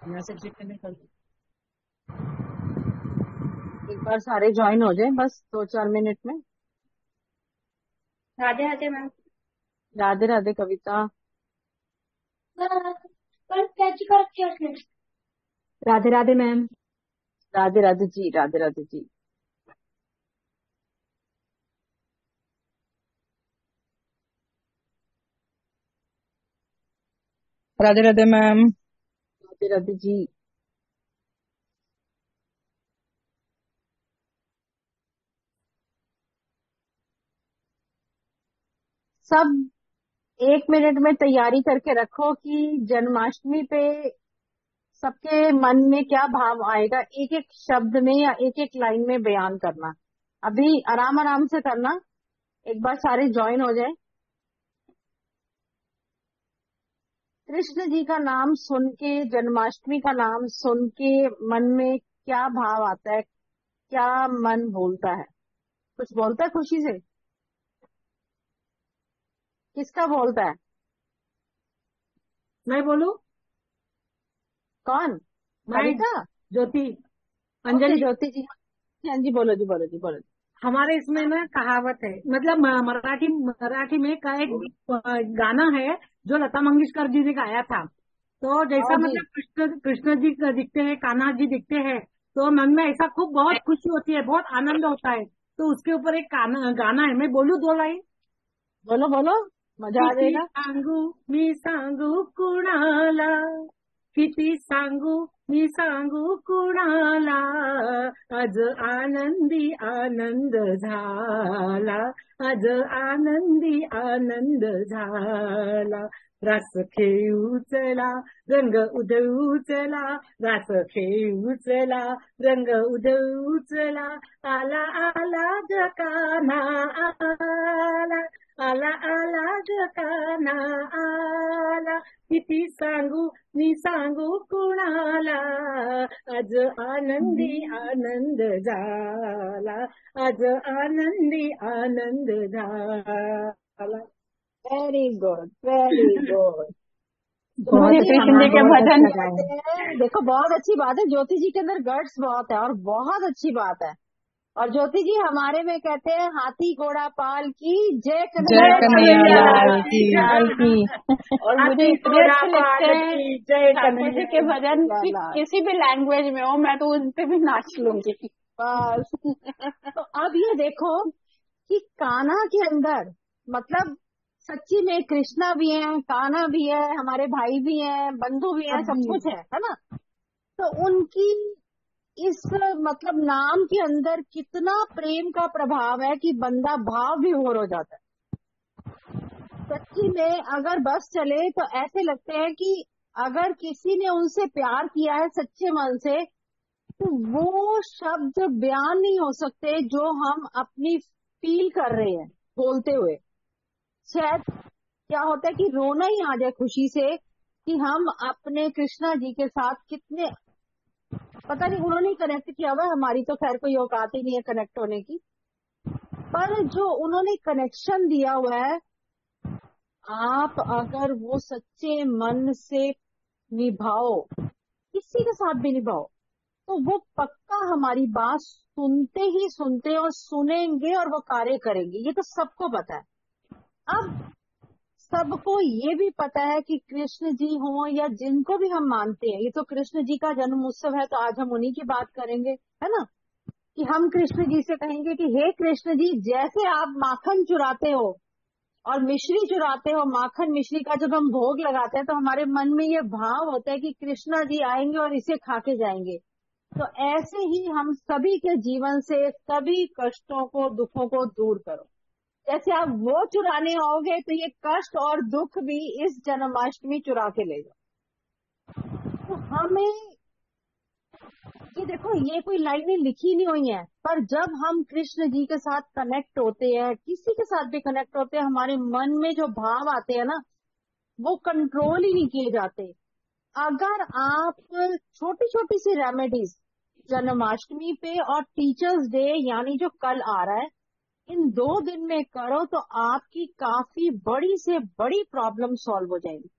Message लिखने में कल। एक बार सारे ज्वाइन हो जाएं बस 2-4 मिनट में। राधे राधे मैम। राधे राधे कविता। कल कैची कर रखी है उसने। राधे राधे मैम। राधे राधे जी, राधे राधे जी। राधे राधे मैम। राधे राधे जी। सब 1 मिनट में तैयारी करके रखो कि जन्माष्टमी पे सबके मन में क्या भाव आएगा, एक एक शब्द में या एक एक लाइन में बयान करना। अभी आराम आराम से करना, एक बार सारे ज्वाइन हो जाए। कृष्ण जी का नाम सुन के, जन्माष्टमी का नाम सुन के मन में क्या भाव आता है, क्या मन बोलता है? कुछ बोलता है खुशी से? किसका बोलता है? मैं बोलू? कौन? मैं कविता? ज्योति। ओके अंजलि। ज्योति जी। हाँ जी, बोलो जी, बोलो जी, बोलो जी। हमारे इसमें ना कहावत है, मतलब मराठी मराठी में का एक गाना है जो लता मंगेशकर जी ने गाया था। तो हाँ जैसा जी। मतलब कृष्ण कृष्ण जी दिखते हैं, कान्हा जी दिखते हैं, तो मन में ऐसा खूब बहुत खुशी होती है, बहुत आनंद होता है। तो उसके ऊपर एक गाना है, मैं बोलू 2 लाइन? बोलो बोलो, मजा आ किती जाएगा। सांगू मी सांगू कुणाला, किती सांगू मी सांगू कुणाला, आज आनंदी आनंद झाला, आज आनंदी आनंद झाला, रास खेळू चला, रंग उधळू चला, रास खेळू चला, रंग उधळू चला, आला आला ग कान्हा आला, आला आला ग कान्हा आला, किती सांगू मी सांगू कुणाला, आज आनंदी आनंद झाला, आज आनंदी आनंद झाला. Very good, very good. बहुत ज्योति जी अच्छा कृष्ण जी मैम, के हमारे बहुत भजन। अच्छा कहते गाया। हैं, देखो बहुत अच्छी बात है, ज्योति जी के अंदर गट्स बहुत है और बहुत अच्छी बात है। और ज्योति जी हमारे में कहते हैं हाथी घोड़ा पाल की जय, जय कन्हैया कन्हैया लाल लाल की। की। लाल की। और मुझे हाथी इतने घोड़ा अच्छे लगते पाल हैं की जय ठाकुर जी के कन्हैया भजन कि लाल। किसी भी लैंग्वेज में हो मैं तो उन पे भी नाच लूंगी। बस। तो अब ये देखो कि कान्हा के अंदर, मतलब सच्ची में कृष्णा भी है, कान्हा भी है, हमारे भाई भी हैं, बंधु भी हैं, अब सब भी कुछ है ना? तो उनकी इस मतलब नाम के अंदर कितना प्रेम का प्रभाव है कि बंदा भाव विभोर हो जाता है। सच्ची में अगर बस चले तो ऐसे लगते हैं कि अगर किसी ने उनसे प्यार किया है सच्चे मन से, तो वो शब्द बयान नहीं हो सकते जो हम अपनी फील कर रहे हैं बोलते हुए। शायद क्या होता है कि रोना ही आ जाए खुशी से कि हम अपने कृष्णा जी के साथ कितने, पता नहीं उन्होंने कनेक्ट किया हुआ है, हमारी तो खैर कोई औकात ही नहीं है कनेक्ट होने की, पर जो उन्होंने कनेक्शन दिया हुआ है, आप अगर वो सच्चे मन से निभाओ, किसी के साथ भी निभाओ, तो वो पक्का हमारी बात सुनते ही सुनते और सुनेंगे और वो कार्य करेंगे, ये तो सबको पता है। अब सबको ये भी पता है कि कृष्ण जी हो या जिनको भी हम मानते हैं, ये तो कृष्ण जी का जन्म उत्सव है तो आज हम उन्हीं की बात करेंगे, है ना? कि हम कृष्ण जी से कहेंगे कि हे कृष्ण जी, जैसे आप माखन चुराते हो और मिश्री चुराते हो, माखन मिश्री का जब हम भोग लगाते हैं तो हमारे मन में ये भाव होता है कि कृष्णा जी आएंगे और इसे खा के जाएंगे। तो ऐसे ही हम सभी के जीवन से सभी कष्टों को, दुखों को दूर करो। जैसे आप वो चुराने आओगे तो ये कष्ट और दुख भी इस जन्माष्टमी चुरा के ले जाओ। तो हमें ये देखो, ये कोई लाइनें लिखी नहीं हुई हैं, पर जब हम कृष्ण जी के साथ कनेक्ट होते हैं, किसी के साथ भी कनेक्ट होते हैं, हमारे मन में जो भाव आते हैं ना, वो कंट्रोल ही नहीं किए जाते। अगर आप छोटी छोटी सी रेमेडीज जन्माष्टमी पे और टीचर्स डे यानी जो कल आ रहा है, इन 2 दिन में करो तो आपकी काफी बड़ी से बड़ी प्रॉब्लम सॉल्व हो जाएगी।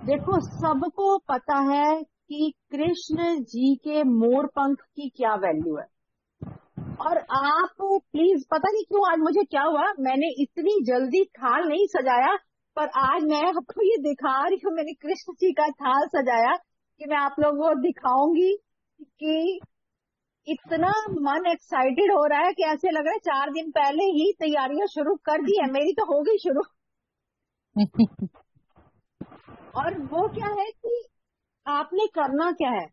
देखो, सबको पता है कि कृष्ण जी के मोर पंख की क्या वैल्यू है। और आप प्लीज, पता नहीं क्यों आज मुझे क्या हुआ, मैंने इतनी जल्दी थाल नहीं सजाया, पर आज मैं आपको ये दिखा रही हूँ, मैंने कृष्ण जी का थाल सजाया कि मैं आप लोगों को दिखाऊंगी कि इतना मन एक्साइटेड हो रहा है कि ऐसे लग रहा है 4 दिन पहले ही तैयारियां शुरू कर दी है। मेरी तो हो गई शुरू। और वो क्या है कि आपने करना क्या है,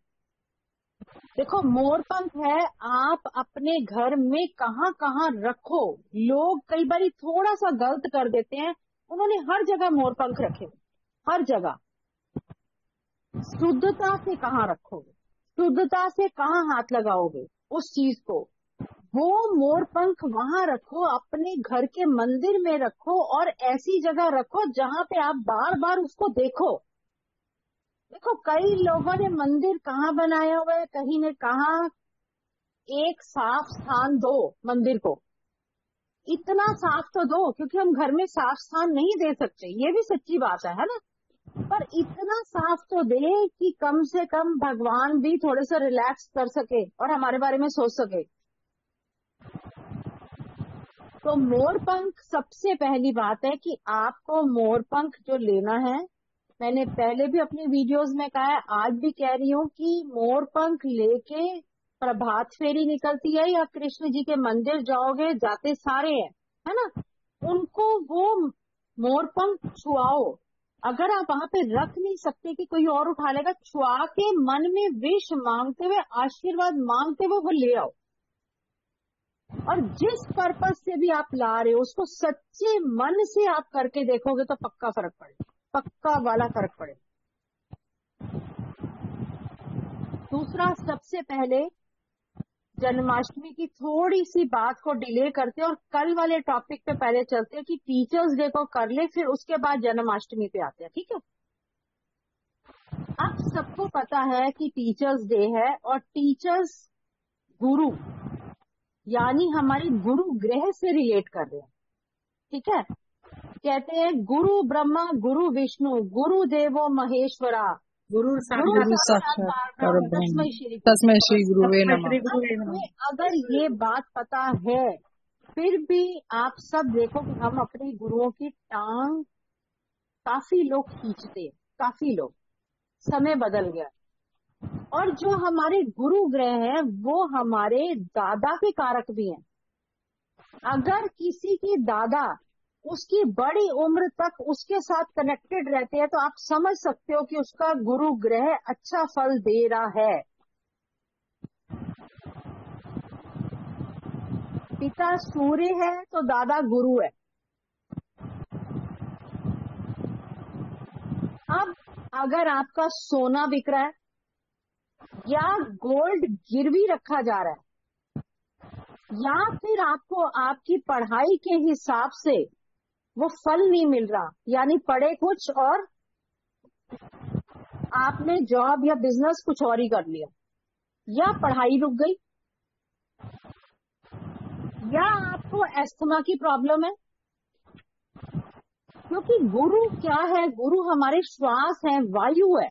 देखो मोर पंख है, आप अपने घर में कहाँ कहाँ रखो। लोग कई बार थोड़ा सा गलत कर देते हैं, उन्होंने हर जगह मोर पंख रखे, हर जगह। शुद्धता से कहाँ रखोगे, शुद्धता से कहाँ हाथ लगाओगे उस चीज को। वो मोर पंख वहां रखो, अपने घर के मंदिर में रखो, और ऐसी जगह रखो जहां पे आप बार बार उसको देखो। देखो, कई लोगों ने मंदिर कहाँ बनाया हुआ है, कहीं ने कहा एक साफ स्थान दो मंदिर को। इतना साफ तो दो, क्योंकि हम घर में साफ स्थान नहीं दे सकते, ये भी सच्ची बात है ना। पर इतना साफ तो दे कि कम से कम भगवान भी थोड़े से रिलैक्स कर सके और हमारे बारे में सोच सके। तो मोर पंख, सबसे पहली बात है कि आपको मोर पंख जो लेना है, मैंने पहले भी अपनी वीडियोस में कहा है, आज भी कह रही हूँ कि मोर पंख लेके प्रभात फेरी निकलती है या कृष्ण जी के मंदिर जाओगे, जाते सारे हैं, है ना, उनको वो मोर पंख छुआओ। अगर आप वहां पे रख नहीं सकते कि कोई और उठा लेगा, छुआ के मन में विश मांगते हुए, आशीर्वाद मांगते हुए वो ले आओ। और जिस पर्पस से भी आप ला रहे हो उसको सच्चे मन से आप करके देखोगे तो पक्का फर्क पड़ेगा, पक्का वाला फर्क पड़ेगा। दूसरा, सबसे पहले जन्माष्टमी की थोड़ी सी बात को डिले करते हैं और कल वाले टॉपिक पे पहले चलते हैं कि टीचर्स डे को कर ले, फिर उसके बाद जन्माष्टमी पे आते हैं, ठीक है। अब सबको पता है कि टीचर्स डे है, और टीचर्स गुरु यानी हमारी गुरु ग्रह से रिलेट कर रहे हैं, ठीक है। कहते हैं गुरु ब्रह्मा गुरु विष्णु गुरु देवो महेश्वरा गुरु गुरु साक्षात साक्षात परब्रह्म तस्मै तस्मै श्री गुरुवे नमः। श्री गुरुवे नमः। हमें अगर ये बात पता है, फिर भी आप सब देखो कि हम अपने गुरुओं की टांग काफी लोग खींचते हैं, काफी लोग। समय बदल गया, और जो हमारे गुरु ग्रह हैं वो हमारे दादा के कारक भी हैं। अगर किसी की दादा उसकी बड़ी उम्र तक उसके साथ कनेक्टेड रहते हैं, तो आप समझ सकते हो कि उसका गुरु ग्रह अच्छा फल दे रहा है। पिता सूर्य है तो दादा गुरु है। अब अगर आपका सोना बिक रहा है या गोल्ड गिरवी रखा जा रहा है, या फिर आपको आपकी पढ़ाई के हिसाब से वो फल नहीं मिल रहा, यानी पढ़े कुछ और आपने जॉब या बिजनेस कुछ और ही कर लिया, या पढ़ाई रुक गई, या आपको एस्थमा की प्रॉब्लम है, क्योंकि गुरु क्या है, गुरु हमारे श्वास है, वायु है।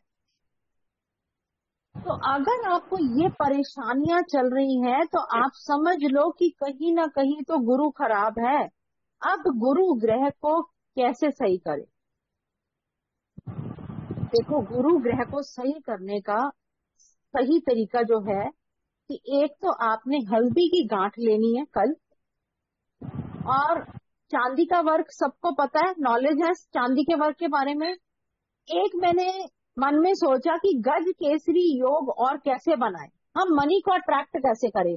तो अगर आपको ये परेशानियां चल रही हैं, तो आप समझ लो कि कहीं ना कहीं तो गुरु खराब है। अब गुरु ग्रह को कैसे सही करें? देखो, गुरु ग्रह को सही करने का सही तरीका जो है कि एक तो आपने हल्दी की गांठ लेनी है कल, और चांदी का वर्क सबको पता है, नॉलेज है चांदी के वर्क के बारे में। एक मैंने मन में सोचा कि गज केसरी योग और कैसे बनाएं, हम मनी को अट्रैक्ट कैसे करें।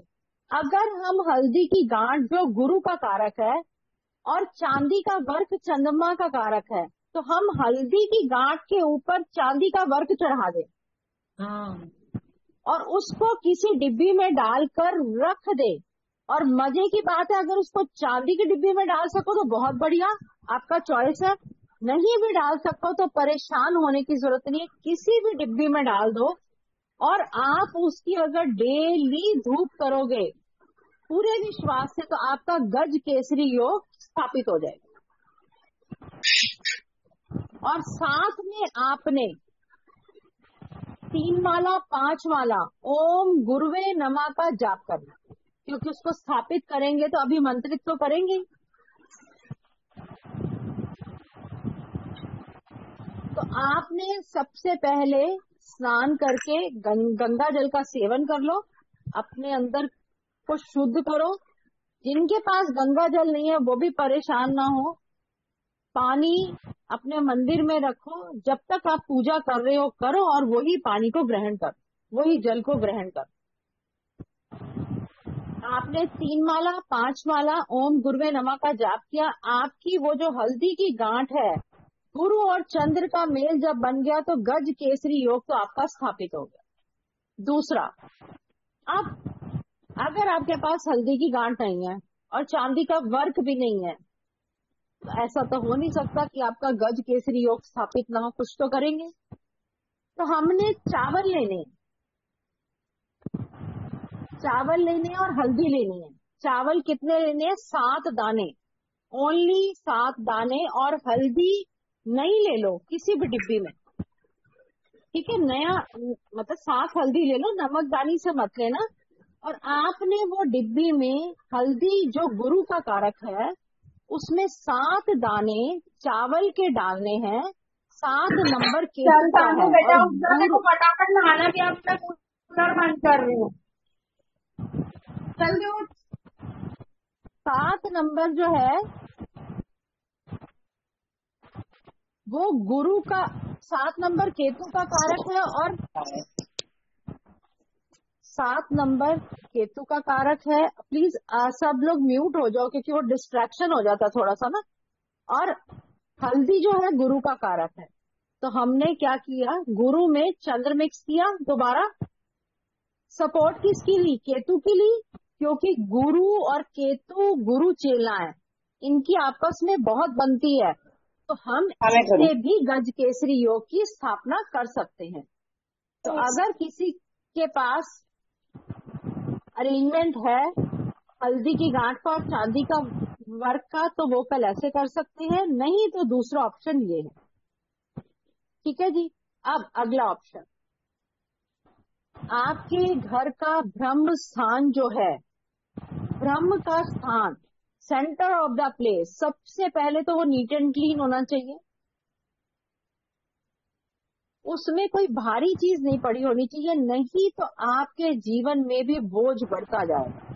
अगर हम हल्दी की गांठ जो गुरु का कारक है और चांदी का वर्क चंद्रमा का कारक है, तो हम हल्दी की गांठ के ऊपर चांदी का वर्क चढ़ा दें और उसको किसी डिब्बी में डालकर रख दे। और मजे की बात है, अगर उसको चांदी की डिब्बी में डाल सको तो बहुत बढ़िया, आपका चॉइस है। नहीं भी डाल सको तो परेशान होने की जरूरत नहीं है, किसी भी डिब्बी में डाल दो, और आप उसकी अगर डेली धूप करोगे पूरे विश्वास से, तो आपका गज केसरी योग स्थापित हो जाएगा। और साथ में आपने 3 माला 5 माला ओम गुरुवे नमः का जाप करना, क्योंकि उसको स्थापित करेंगे तो अभिमंत्रित तो करेंगे। तो आपने सबसे पहले स्नान करके गंगा जल का सेवन कर लो, अपने अंदर को शुद्ध करो। जिनके पास गंगा जल नहीं है वो भी परेशान ना हो, पानी अपने मंदिर में रखो, जब तक आप पूजा कर रहे हो करो, और वही पानी को ग्रहण कर, वही जल को ग्रहण कर। आपने 3 माला 5 माला ओम गुरुवे नमः का जाप किया, आपकी वो जो हल्दी की गांठ है, गुरु और चंद्र का मेल जब बन गया तो गज केसरी योग तो आपका स्थापित हो गया। दूसरा, अब अगर आपके पास हल्दी की गांठ नहीं है और चांदी का वर्क भी नहीं है, तो ऐसा तो हो नहीं सकता कि आपका गज केसरी योग स्थापित ना हो, कुछ तो करेंगे। तो हमने चावल लेने और हल्दी लेनी है। चावल कितने लेने हैं? 7 दाने, ओनली 7 दाने, और हल्दी नहीं ले लो किसी भी डिब्बी में, ठीक है? नया मतलब 7 हल्दी ले लो, नमक दानी से मत लेना। और आपने वो डिब्बी में हल्दी जो गुरु का कारक है उसमें 7 दाने चावल के डालने हैं, 7 नंबर केतु का है, बेटा और उधर देखो फटाफट नहाना भी आप तक कूलर बंद कर रही हो, जल्दी उठ। 7 नंबर जो है वो गुरु का, 7 नंबर केतु का कारक है, और 7 नंबर केतु का कारक है। प्लीज सब लोग म्यूट हो जाओ, क्योंकि वो डिस्ट्रैक्शन हो जाता थोड़ा सा ना। और हल्दी जो है गुरु का कारक है, तो हमने क्या किया, गुरु में चंद्र मिक्स किया। दोबारा सपोर्ट किसकी ली? केतु की ली, क्योंकि गुरु और केतु गुरु चेला है, इनकी आपस में बहुत बनती है, तो हम इससे भी गज केसरी योग की स्थापना कर सकते हैं। तो अगर किसी के पास अरेंजमेंट है हल्दी की गांठ का और चांदी का वर्क का, तो वो कल ऐसे कर सकते हैं, नहीं तो दूसरा ऑप्शन ये है। ठीक है जी। अब अगला ऑप्शन, आपके घर का ब्रह्म स्थान जो है, ब्रह्म का स्थान, सेंटर ऑफ द प्लेस, सबसे पहले तो वो नीट एंड क्लीन होना चाहिए, उसमें कोई भारी चीज नहीं पड़ी होनी चाहिए, नहीं तो आपके जीवन में भी बोझ बढ़ता जाएगा।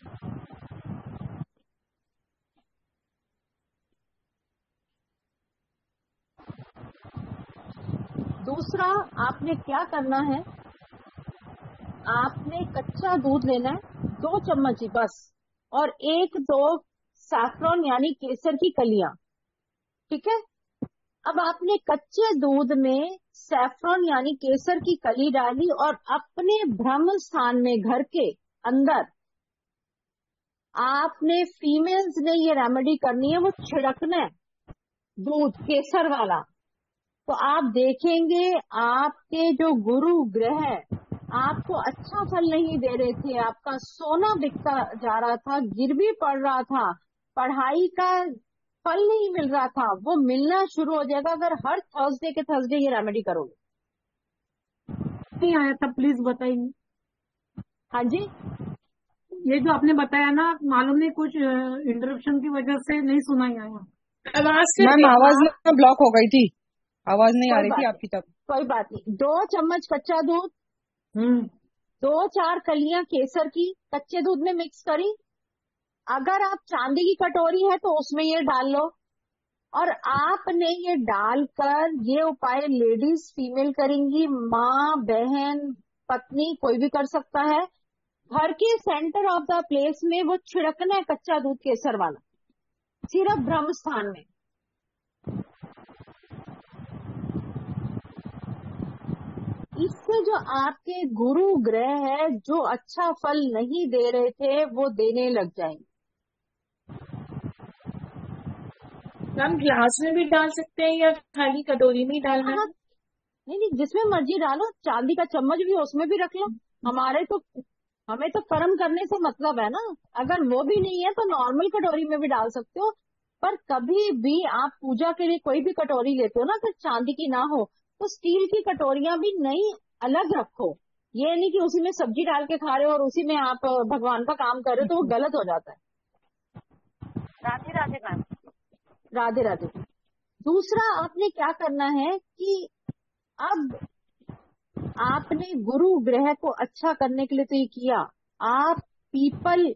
दूसरा, आपने क्या करना है, आपने कच्चा दूध लेना है 2 चम्मच ही बस, और 1-2 सैफरॉन यानी केसर की कलियां, ठीक है? अब आपने कच्चे दूध में सैफरॉन यानी केसर की कली डाली, और अपने ब्रह्म स्थान में घर के अंदर आपने, फीमेल्स ने ये रेमेडी करनी है, वो छिड़कना है दूध केसर वाला। तो आप देखेंगे आपके जो गुरु ग्रह आपको अच्छा फल नहीं दे रहे थे, आपका सोना बिकता जा रहा था, गिरवी पड़ रहा था, पढ़ाई का फल नहीं मिल रहा था, वो मिलना शुरू हो जाएगा अगर हर थर्सडे के थर्सडे ये रेमेडी करोगे। नहीं आया था, प्लीज बताइए। हाँ जी, ये जो आपने बताया ना, मालूम नहीं कुछ इंटरप्शन की वजह से नहीं सुनाई आया। मैम आवाज ना ब्लॉक हो गई थी, आवाज नहीं आ रही थी आपकी तब। कोई बात नहीं। 2 चम्मच कच्चा दूध, 2-4 कलियां केसर की कच्चे दूध में मिक्स करी। अगर आप चांदी की कटोरी है तो उसमें ये डाल लो, और आपने ये डालकर, ये उपाय लेडीज फीमेल करेंगी, माँ बहन पत्नी कोई भी कर सकता है, घर के सेंटर ऑफ द प्लेस में वो छिड़कना है कच्चा दूध केसर वाला, सिर्फ ब्रह्म स्थान में। इससे जो आपके गुरु ग्रह है जो अच्छा फल नहीं दे रहे थे वो देने लग जाएंगे। हम ग्लास में भी डाल सकते हैं या खाली कटोरी में ही डालना है? नहीं, जिसमें मर्जी डालो, चांदी का चम्मच भी उसमें भी रख लो। हमें तो कर्म करने से मतलब है ना, अगर वो भी नहीं है तो नॉर्मल कटोरी में भी डाल सकते हो, पर कभी भी आप पूजा के लिए कोई भी कटोरी लेते हो ना, अगर चांदी की ना हो तो स्टील की कटोरियां भी नई अलग रखो। ये नहीं कि उसी में सब्जी डाल के खा रहे हो और उसी में आप भगवान का काम कर रहे हो, तो वो गलत हो जाता है। राधे राधे मैम। राधे राधे। दूसरा आपने क्या करना है कि अब आपने गुरु ग्रह को अच्छा करने के लिए तो ये किया, आप पीपल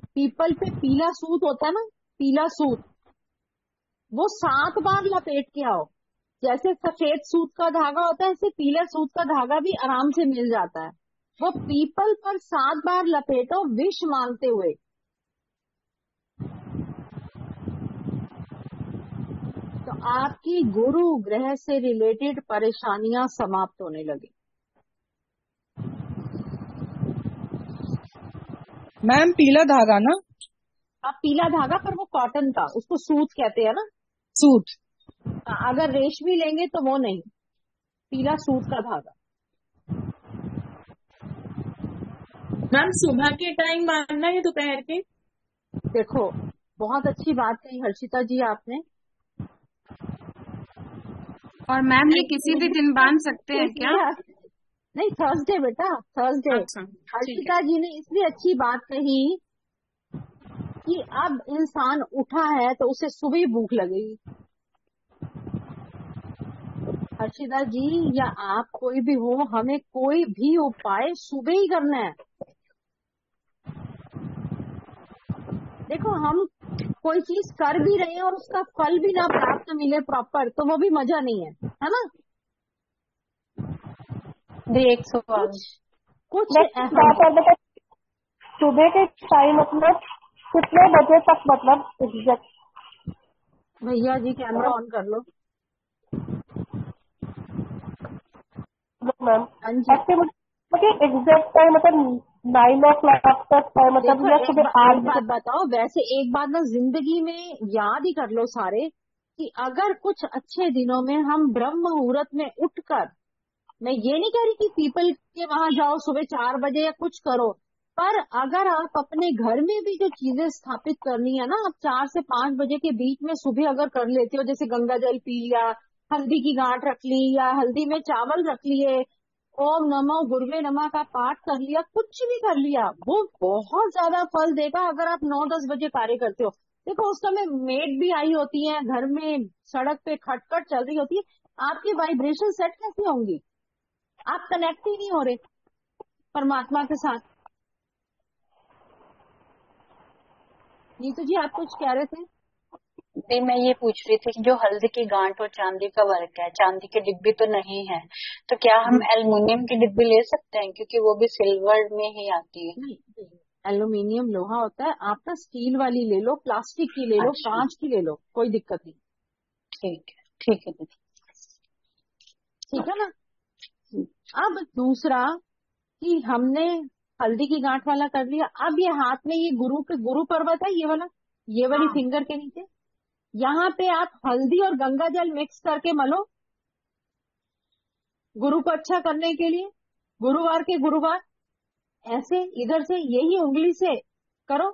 पीपल पे पीला सूत होता है ना, पीला सूत, वो 7 बार लपेट के आओ। जैसे सफेद सूत का धागा होता है, ऐसे पीला सूत का धागा भी आराम से मिल जाता है। वो पीपल पर 7 बार लपेटो विष मांगते हुए। तो आपकी गुरु ग्रह से रिलेटेड परेशानियां समाप्त होने लगी। मैम पीला धागा ना? अब पीला धागा, पर वो कॉटन का, उसको सूत कहते हैं ना। सूट। अगर रेशमी लेंगे तो वो नहीं, पीला सूत का धागा। मैम सुबह के टाइम बांधना है दोपहर के? देखो बहुत अच्छी बात कही हर्षिता जी आपने। और मैम ये किसी भी दिन बांध सकते हैं क्या? नहीं, थर्सडे बेटा, थर्सडे। अच्छा, ठीक है। हर्षिता जी ने इसलिए अच्छी बात कही कि अब इंसान उठा है तो उसे सुबह ही भूख लगेगी। हर्षिता जी या आप कोई भी हो, हमें कोई भी उपाय सुबह ही करना है। देखो हम कोई चीज कर भी रहे हैं और उसका फल भी ना प्राप्त मिले प्रॉपर, तो वो भी मजा नहीं है ना। एक सवाल कुछ सुबह के टाइम मतलब कितने बजे तक, मतलब एग्जैक्ट? भैया जी कैमरा ऑन कर लो। मैम हाँ जी, मुझे एग्जैक्ट टाइम मतलब 9 o'clock तक है, मतलब देखो या एक सुबह 8 बात बजे? बताओ, वैसे एक बात ना जिंदगी में याद ही कर लो सारे, कि अगर कुछ अच्छे दिनों में हम ब्रह्म मुहूर्त में उठकर, मैं ये नहीं कह रही कि पीपल के वहां जाओ सुबह 4 बजे या कुछ करो, पर अगर आप अपने घर में भी जो चीजें स्थापित करनी है ना, आप 4 से 5 बजे के बीच में सुबह अगर कर लेते हो, जैसे गंगा जल पी लिया, हल्दी की गांठ रख ली, या हल्दी में चावल रख लिए, ओम नमो गुरुवे नमः का पाठ कर लिया, कुछ भी कर लिया, वो बहुत ज्यादा फल देगा अगर आप 9-10 बजे कार्य करते हो। देखो उस समय मेड भी आई होती है घर में, सड़क पे खटखट चल रही होती है, आपकी वाइब्रेशन सेट कैसी होंगी? आप कनेक्ट ही नहीं हो रहे परमात्मा के साथ। नीतू जी आप कुछ कह रहे थे? नहीं, मैं ये पूछ रही थी कि जो हल्दी की गांठ और चांदी का वर्क है, चांदी के डिब्बे तो नहीं है, तो क्या हम एल्युमिनियम की डिब्बे ले सकते हैं, क्योंकि वो भी सिल्वर में ही आती है? नहीं, एल्यूमिनियम लोहा होता है, आप ना स्टील वाली ले लो, प्लास्टिक की ले लो, अच्छा, कांच की ले लो, कोई दिक्कत नहीं। ठीक है दीदी। ठीक है ना। अब दूसरा कि हमने हल्दी की गांठ वाला कर लिया, अब ये हाथ में ये गुरु पर्वत है, ये वाला, ये वाली फिंगर के नीचे, यहाँ पे आप हल्दी और गंगा जल मिक्स करके मलो, गुरु को अच्छा करने के लिए। गुरुवार के गुरुवार ऐसे इधर से यही उंगली से करो,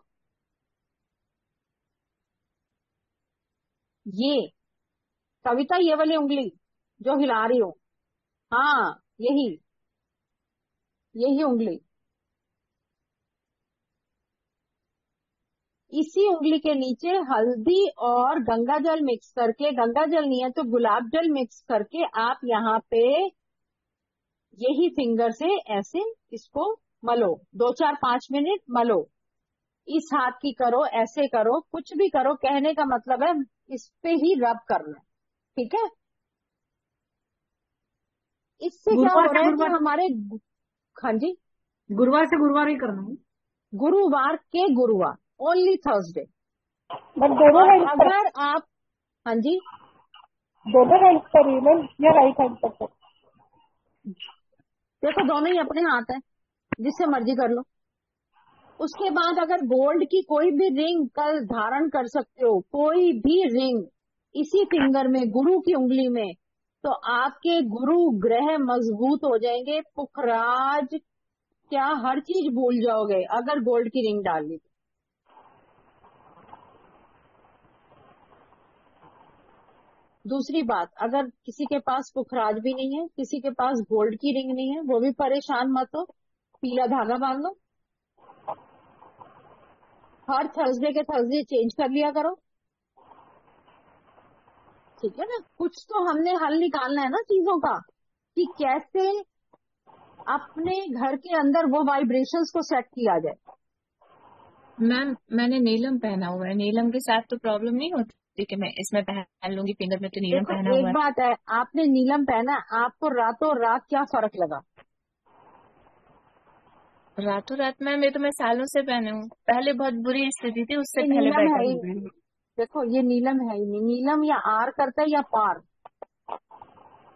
ये कविता, ये वाली उंगली जो हिला रही हो, हाँ यही उंगली, इसी उंगली के नीचे हल्दी और गंगा जल मिक्स करके, गंगा जल नहीं है तो गुलाब जल मिक्स करके, आप यहाँ पे यही फिंगर से ऐसे इसको मलो, 2-4-5 मिनट मलो। इस हाथ की करो, ऐसे करो, कुछ भी करो, कहने का मतलब है इस पे ही रब करना है, ठीक है। इससे क्या हो रहा है कि हमारे, हाँ जी, गुरुवार से गुरुवार ही करना है। गुरुवार के गुरुवार, ओनली थर्सडे। दोनों हैंड पर, अगर आप, हाँ जी, दोनों हैंड पर ही मैम, या राइट हैंड पर? देखो दोनों ही अपने हाथ है, जिससे मर्जी कर लो। उसके बाद अगर गोल्ड की कोई भी रिंग कल धारण कर सकते हो, कोई भी रिंग इसी फिंगर में, गुरु की उंगली में, तो आपके गुरु ग्रह मजबूत हो जाएंगे, पुखराज क्या हर चीज भूल जाओगे अगर गोल्ड की रिंग डाल ली। दूसरी बात, अगर किसी के पास पुखराज भी नहीं है, किसी के पास गोल्ड की रिंग नहीं है, वो भी परेशान मत हो, पीला धागा बांध लो, हर थर्सडे के थर्सडे चेंज कर लिया करो, ठीक है ना। कुछ तो हमने हल निकालना है ना चीजों का, कि कैसे अपने घर के अंदर वो वाइब्रेशंस को सेट किया जाए। मैम मैंने नीलम पहना हुआ है, नीलम के साथ तो प्रॉब्लम नहीं होती कि मैं इसमें पहन लूंगी, फिंगर में तो नीलम देखो पहना हुआ एक है। बात है, आपने नीलम पहना, आपको रातों रात क्या फर्क लगा? रातों रात मैम ये तो मैं सालों से पहने हूँ, पहले बहुत बुरी स्थिति थी, उससे ये पहले नीलम है बेटर ही हो नहीं। गई। देखो ये नीलम है ही नहीं, नीलम या आर करता है या पार,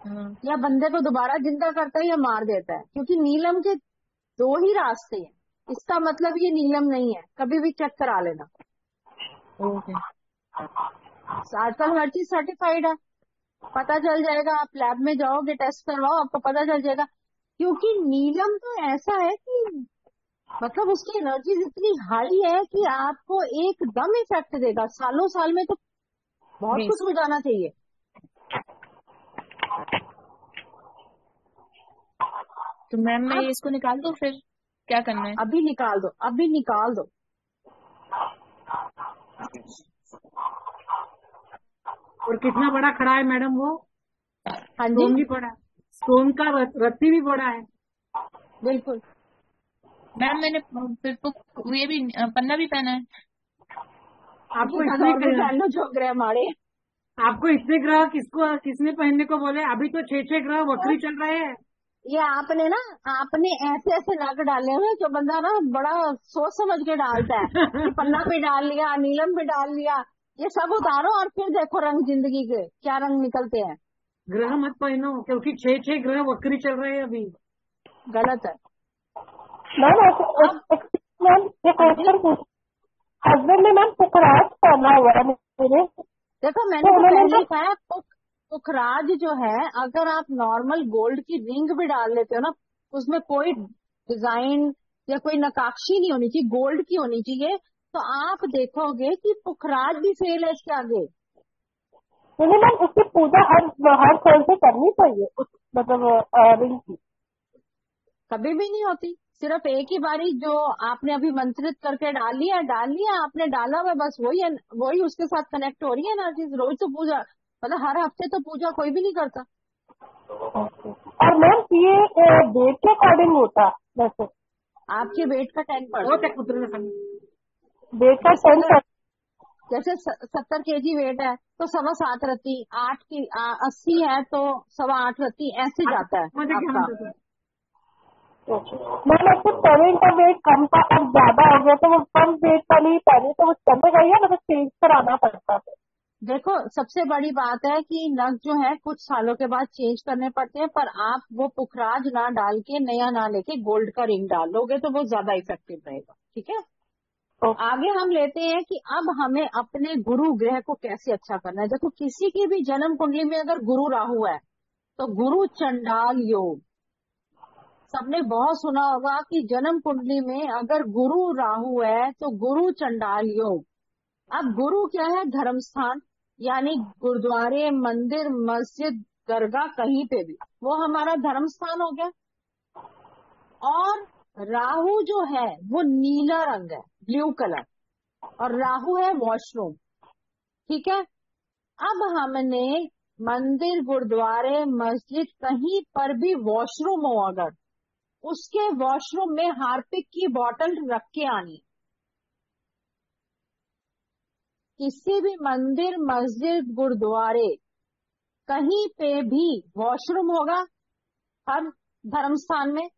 हाँ या बंदे को दोबारा जिंदा करता है या मार देता है, क्योंकि नीलम के दो ही रास्ते हैं। इसका मतलब ये नीलम नहीं है, कभी भी चेक करा लेना। ओके। आजकल हर चीज सर्टिफाइड है, पता चल जाएगा, आप लैब में जाओगे टेस्ट करवाओ, आपको पता चल जाएगा। क्योंकि नीलम तो ऐसा है कि मतलब उसकी एनर्जी इतनी हाई है कि आपको एकदम इफेक्ट देगा, सालों साल में तो बहुत बेस कुछ हो जाना चाहिए। तो मैम मैं अब इसको निकाल दूँ, फिर क्या करना है? अभी निकाल दो, अभी निकाल दो। और कितना बड़ा खड़ा है मैडम वो, हाँ जी स्टोन भी पड़ा है, स्टोन का रत्ती भी पड़ा है। बिल्कुल। मैम मैंने फिर तो ये भी पन्ना भी पहना है। आपको ये इतने और भी पहन लो जो ग्रह मारे। आपको इतने ग्रह किसने पहनने को बोले? अभी तो 6 ग्रह वक्री चल रहे हैं। ये आपने ना, आपने ऐसे ऐसे नग डाले हुए, जो बंदा ना बड़ा सोच समझ के डालता है कि पन्ना भी डाल लिया, नीलम भी डाल लिया, ये सब उतारो और फिर देखो रंग जिंदगी के क्या रंग निकलते हैं। ग्रह मत पहनो, क्योंकि 6 ग्रह वक्री चल रहे हैं अभी। गलत है। मैम अब मैम ये क्वेश्चन पूछ, हस्बैंड ने मैम पुखराज पहना हुआ है मेरे, देखो मैंने तो तो उन्होंने पहले ही कहा है, पुखराज जो है, अगर आप नॉर्मल गोल्ड की रिंग भी डाल लेते हो ना, उसमें कोई डिजाइन या कोई नकाशी नहीं होनी चाहिए, गोल्ड की होनी चाहिए, तो आप देखोगे कि पुखराज भी फेल है इसके आगे। नहीं मैम उसकी पूजा हर साल से करनी चाहिए, उस मतलब रिंग की। कभी भी नहीं होती, सिर्फ एक ही बारी जो आपने अभी मंत्रित करके डाल लिया आपने डाला हुआ, बस वही उसके साथ कनेक्ट हो रही है ना चीज। रोज तो पूजा, मतलब हर हफ्ते तो पूजा कोई भी नहीं करता। और मैम ये डेट के अकॉर्डिंग होता वैसे, आपके वेट का 10%, डेट का 10%। जैसे 70 kg वेट है तो 7.25 रत्ती, 80 है तो 8.25 रत्ती, ऐसे जाता है आपका। मैम आपको पेरेंट का वेट कम था और ज्यादा हो गया, तो वो कम वेट वाली पहले तो वो चलेगा या मतलब चेंज कराना पड़ता है? देखो सबसे बड़ी बात है कि नग जो है कुछ सालों के बाद चेंज करने पड़ते हैं, पर आप वो पुखराज ना डाल के, नया ना लेके गोल्ड का रिंग डाल लोगे तो वो ज्यादा इफेक्टिव रहेगा, ठीक है। आगे हम लेते हैं कि अब हमें अपने गुरु ग्रह को कैसे अच्छा करना है। देखो किसी की भी जन्म कुंडली में अगर गुरु राहु है तो गुरु चंडाल योग, सबने बहुत सुना होगा कि जन्म कुंडली में अगर गुरु राहु है तो गुरु चंडाल योग। अब गुरु क्या है? धर्म स्थान, यानी गुरुद्वारे, मंदिर, मस्जिद, दरगाह, कहीं पे भी, वो हमारा धर्म स्थान हो गया। और राहु जो है वो नीला रंग है, ब्लू कलर, और राहु है वॉशरूम, ठीक है। अब हमने मंदिर, गुरुद्वारे, मस्जिद, कहीं पर भी वॉशरूम हो अगर, उसके वॉशरूम में हार्पिक की बोतल रख के आनी। किसी भी मंदिर, मस्जिद, गुरुद्वारे, कहीं पे भी वॉशरूम होगा, हर धर्म स्थान में,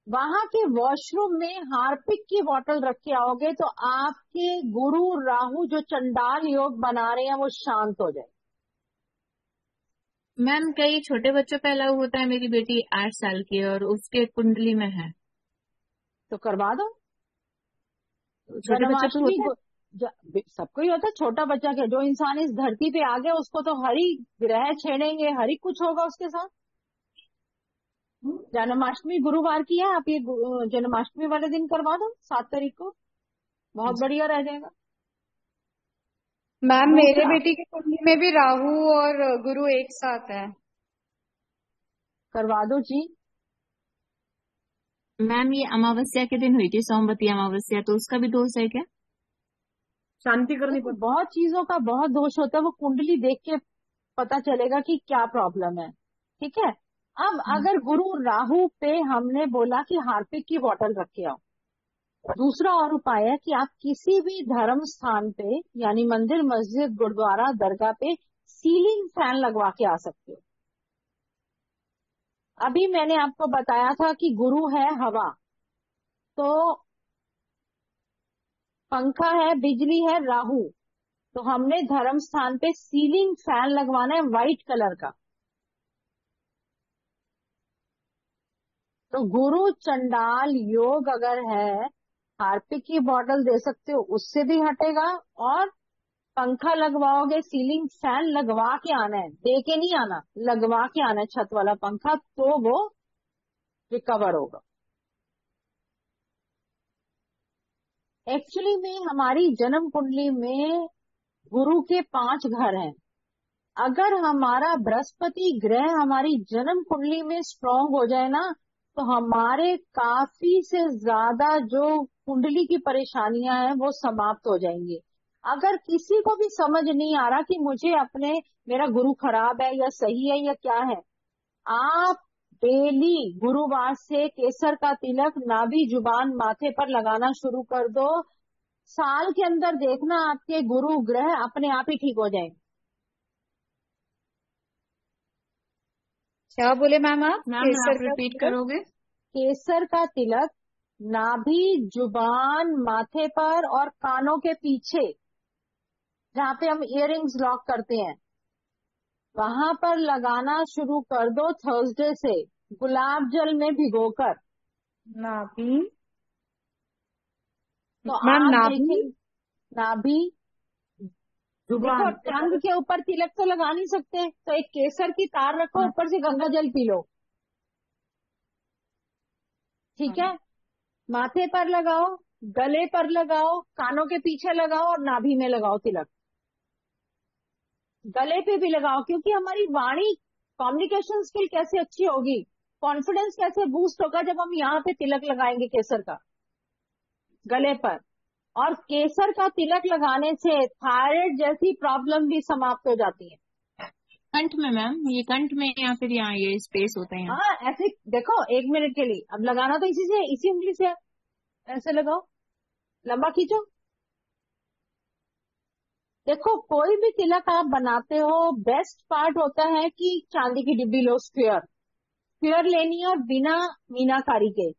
वहां के वॉशरूम में हार्पिक की बोतल रख के आओगे तो आपके गुरु राहु जो चंडाल योग बना रहे हैं वो शांत हो जाए। मैम कई छोटे बच्चों पे अलाउ होता है, मेरी बेटी 8 साल की है और उसके कुंडली में है, तो करवा दो। छोटे बच्चों पे होता है। सबको ही होता है, छोटा बच्चा क्या, जो इंसान इस धरती पे आ गया उसको तो हर ही ग्रह छेड़ेंगे, हर ही कुछ होगा उसके साथ। जन्माष्टमी गुरुवार की है, आप ये जन्माष्टमी वाले दिन करवा दो, 7 तारीख को, बहुत बढ़िया रह जाएगा। मैम मेरे दूसरा बेटी की कुंडली में भी राहु और गुरु एक साथ है। करवा दो जी। मैम ये अमावस्या के दिन हुई थी, सोमवती अमावस्या, तो उसका भी दोष है क्या? शांति करनी देखो पड़ती। बहुत चीजों का बहुत दोष होता है, वो कुंडली देख के पता चलेगा कि क्या प्रॉब्लम है। ठीक है। अब अगर गुरु राहु पे हमने बोला कि हार्पिक की बोतल रख के आओ। दूसरा और उपाय है कि आप किसी भी धर्म स्थान पे यानी मंदिर, मस्जिद, गुरुद्वारा, दरगाह पे सीलिंग फैन लगवा के आ सकते हो। अभी मैंने आपको बताया था कि गुरु है हवा, तो पंखा है, बिजली है राहु, तो हमने धर्म स्थान पे सीलिंग फैन लगवाना है व्हाइट कलर का। तो गुरु चंडाल योग अगर है, हार्पिक की बोतल दे सकते हो, उससे भी हटेगा। और पंखा लगवाओगे, सीलिंग फैन लगवा के आना है, दे के नहीं आना, लगवा के आना है छत वाला पंखा, तो वो रिकवर होगा। एक्चुअली में हमारी जन्म कुंडली में गुरु के 5 घर हैं। अगर हमारा बृहस्पति ग्रह हमारी जन्म कुंडली में स्ट्रांग हो जाए ना, तो हमारे काफी से ज्यादा जो कुंडली की परेशानियां हैं वो समाप्त हो जाएंगी। अगर किसी को भी समझ नहीं आ रहा कि मुझे अपने मेरा गुरु खराब है या सही है या क्या है, आप डेली गुरुवार से केसर का तिलक नाभि, जुबान, माथे पर लगाना शुरू कर दो। साल के अंदर देखना आपके गुरु ग्रह अपने आप ही ठीक हो जाएंगे। क्या बोले मैम आप? मैम केसर आप का रिपीट तिलक? करोगे? केसर का तिलक नाभि, जुबान, माथे पर और कानों के पीछे, जहाँ पे हम इयररिंग्स लॉक करते हैं, वहां पर लगाना शुरू कर दो थर्सडे से, गुलाब जल में भिगोकर। नाभि। तो मैम आप नाभि, देखें नाभि, देखो जुबान। टंग के ऊपर तिलक तो लगा नहीं सकते, तो एक केसर की तार रखो, ऊपर से गंगा जल पी लो। ठीक है। माथे पर लगाओ, गले पर लगाओ, कानों के पीछे लगाओ और नाभि में लगाओ तिलक। गले पे भी लगाओ, क्योंकि हमारी वाणी, कम्युनिकेशन स्किल कैसे अच्छी होगी, कॉन्फिडेंस कैसे बूस्ट होगा जब हम यहाँ पे तिलक लगाएंगे केसर का गले पर। और केसर का तिलक लगाने से थायराइड जैसी प्रॉब्लम भी समाप्त हो जाती है। कंठ में मैम, ये कंठ में या फिर यहाँ ये स्पेस होता है यहाँ? हाँ ऐसे देखो, 1 मिनट के लिए अब लगाना तो इसी से, इसी उंगली से है। ऐसे लगाओ, लंबा खींचो। देखो कोई भी तिलक आप बनाते हो, बेस्ट पार्ट होता है कि चांदी की डिब्बी लो, स्क्वायर स्क्वायर लेनी है और बिना मीनाकारी के।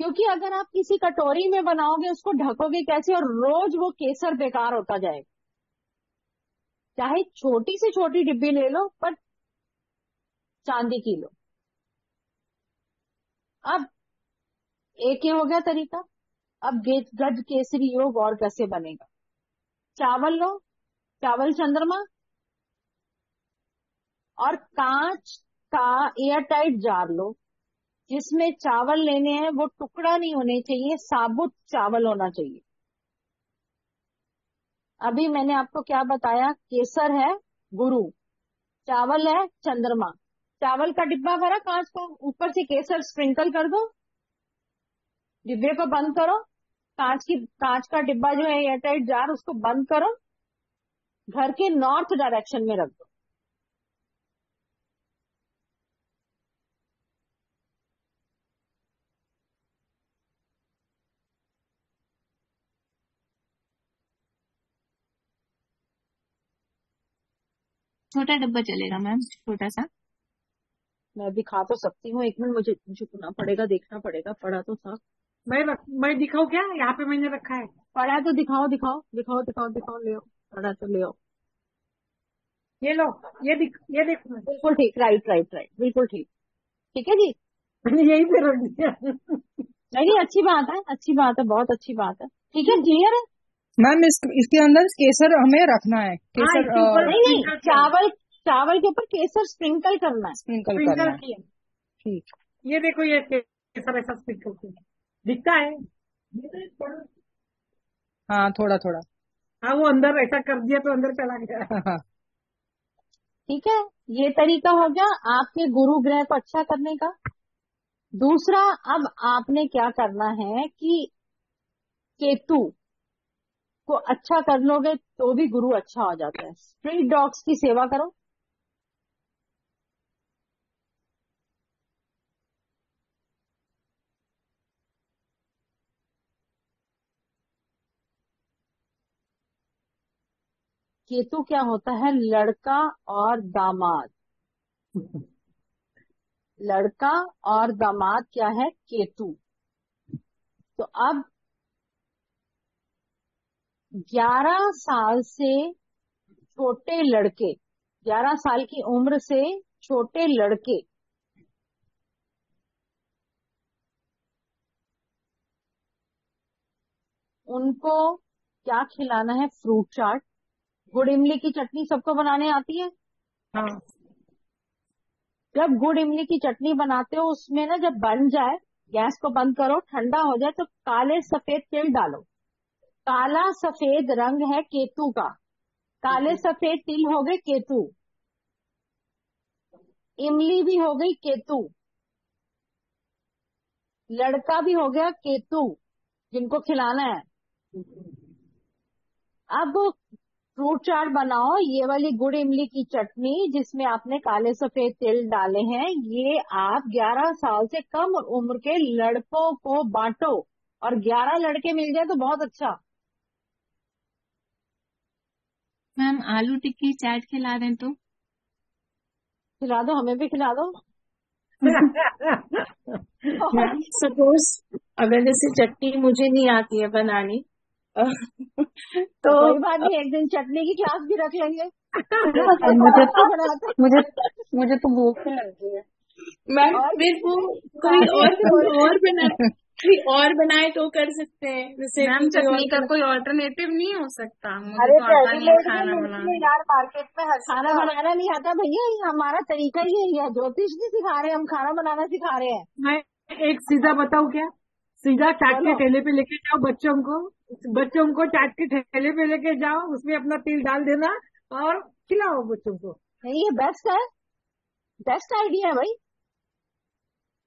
क्योंकि अगर आप किसी कटोरी में बनाओगे, उसको ढकोगे कैसे, और रोज वो केसर बेकार होता जाएगा। चाहे छोटी से छोटी डिब्बी ले लो, पर चांदी की लो। अब एक ये हो गया तरीका। अब गज केसरी योग और कैसे बनेगा? चावल लो, चावल चंद्रमा, और कांच का एयरटाइट जार लो, जिसमें चावल लेने हैं वो टुकड़ा नहीं होने चाहिए, साबुत चावल होना चाहिए। अभी मैंने आपको क्या बताया, केसर है गुरु, चावल है चंद्रमा। चावल का डिब्बा भरा कांच का, ऊपर से केसर स्प्रिंकल कर दो, डिब्बे को बंद करो, कांच का डिब्बा जो है एयरटाइट जार, उसको बंद करो, घर के नॉर्थ डायरेक्शन में रख दो। छोटा डब्बा चलेगा मैम, छोटा सा? मैं दिखा तो सकती हूँ, 1 मिनट मुझे झुकना पड़ेगा, देखना पड़ेगा, पढ़ा तो था। मैं दिखाऊं क्या? यहाँ पे मैंने रखा है। पढ़ा है तो दिखाओ दिखाओ दिखाओ दिखाओ दिखाओ, ले आओ, पढ़ा तो ले आओ। ये लो, ये देखो। बिल्कुल ठीक, राइट राइट राइट, बिल्कुल ठीक। ठीक है जी। मैंने यही पे रख दिया। नहीं अच्छी बात है, अच्छी बात है, बहुत अच्छी बात है। ठीक है, क्लियर है। मैम इसके अंदर केसर हमें रखना है, केसर इसके ऊपर नहीं, चावल के ऊपर केसर स्प्रिंकल करना है। स्प्रिंकल करना है। किया। ठीक। ये देखो, ये केसर ऐसा स्प्रिंकल किया, दिखता है। हाँ थोड़ा थोड़ा। हाँ, वो अंदर ऐसा कर दिया तो अंदर चला गया। हाँ ठीक है, ये तरीका हो गया आपके गुरु ग्रह को अच्छा करने का। दूसरा, अब आपने क्या करना है कि केतु को अच्छा कर लोगे तो भी गुरु अच्छा हो जाता है। स्ट्रीट डॉग्स की सेवा करो। केतु क्या होता है? लड़का और दामाद। लड़का और दामाद क्या है? केतु। तो अब 11 साल से छोटे लड़के, 11 साल की उम्र से छोटे लड़के उनको क्या खिलाना है? फ्रूट चाट। गुड़ इमली की चटनी सबको बनाने आती है। हाँ, जब गुड़ इमली की चटनी बनाते हो उसमें ना, जब बन जाए गैस को बंद करो, ठंडा हो जाए तो काले सफेद तिल डालो। काला सफेद रंग है केतु का। काले सफेद तिल हो गए केतु। इमली भी हो गई केतु। लड़का भी हो गया केतु जिनको खिलाना है। अब फ्रूट चाट बनाओ। ये वाली गुड़ इमली की चटनी जिसमें आपने काले सफेद तिल डाले हैं, ये आप 11 साल से कम उम्र के लड़कों को बांटो। और 11 लड़के मिल जाए तो बहुत अच्छा। मैम आलू टिक्की चाट खिला दें तो? खिला दो, हमें भी खिला दो। मैम सपोज अगर जैसे चटनी मुझे नहीं आती है बनानी तो कोई बात नहीं, एक दिन चटनी की क्लास भी रख लेंगे। मुझे बनाते मुझे मुझे तो भूख ही लगी है। मैम और फिर वो कोई और बनाए तो कर सकते हैं, जैसे मैम कोई और चटनी का कोई ऑल्टरनेटिव नहीं हो सकता? मुझे अरे तो आता नहीं है रेडीमेड खाना भी मिलती बनाना। है यार मार्केट में हर खाना चीज। बनाना नहीं आता भैया, ये हमारा तरीका ही यही है। ज्योतिष नहीं सिखा रहे, हम खाना बनाना सिखा रहे हैं। मैं एक सीधा बताऊं क्या? सीधा चाट के बोलो। ठेले पे लेके जाओ बच्चों को चाट के ठेले पे लेके जाओ, उसमें अपना तिल डाल देना और खिलाओ बच्चों को। नहीं, ये बेस्ट है, बेस्ट आइडिया है भाई।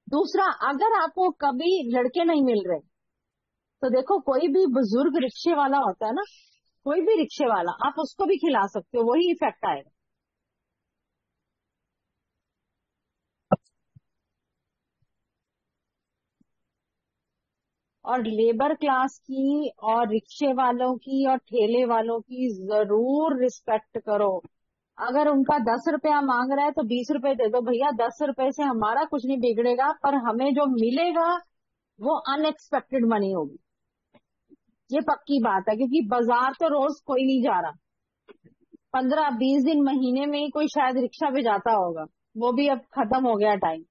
दूसरा, अगर आपको कभी लड़के नहीं मिल रहे तो देखो, कोई भी बुजुर्ग रिक्शे वाला होता है ना, कोई भी रिक्शे वाला, आप उसको भी खिला सकते हो, वही इफेक्ट आएगा। और लेबर क्लास की और रिक्शे वालों की और ठेले वालों की जरूर रिस्पेक्ट करो। अगर उनका 10 रुपया मांग रहा है तो 20 रुपए दे दो भैया। 10 रुपए से हमारा कुछ नहीं बिगड़ेगा, पर हमें जो मिलेगा वो अनएक्सपेक्टेड मनी होगी। ये पक्की बात है, क्योंकि बाजार तो रोज कोई नहीं जा रहा। 15-20 दिन महीने में ही कोई शायद रिक्शा पे जाता होगा, वो भी अब खत्म हो गया टाइम।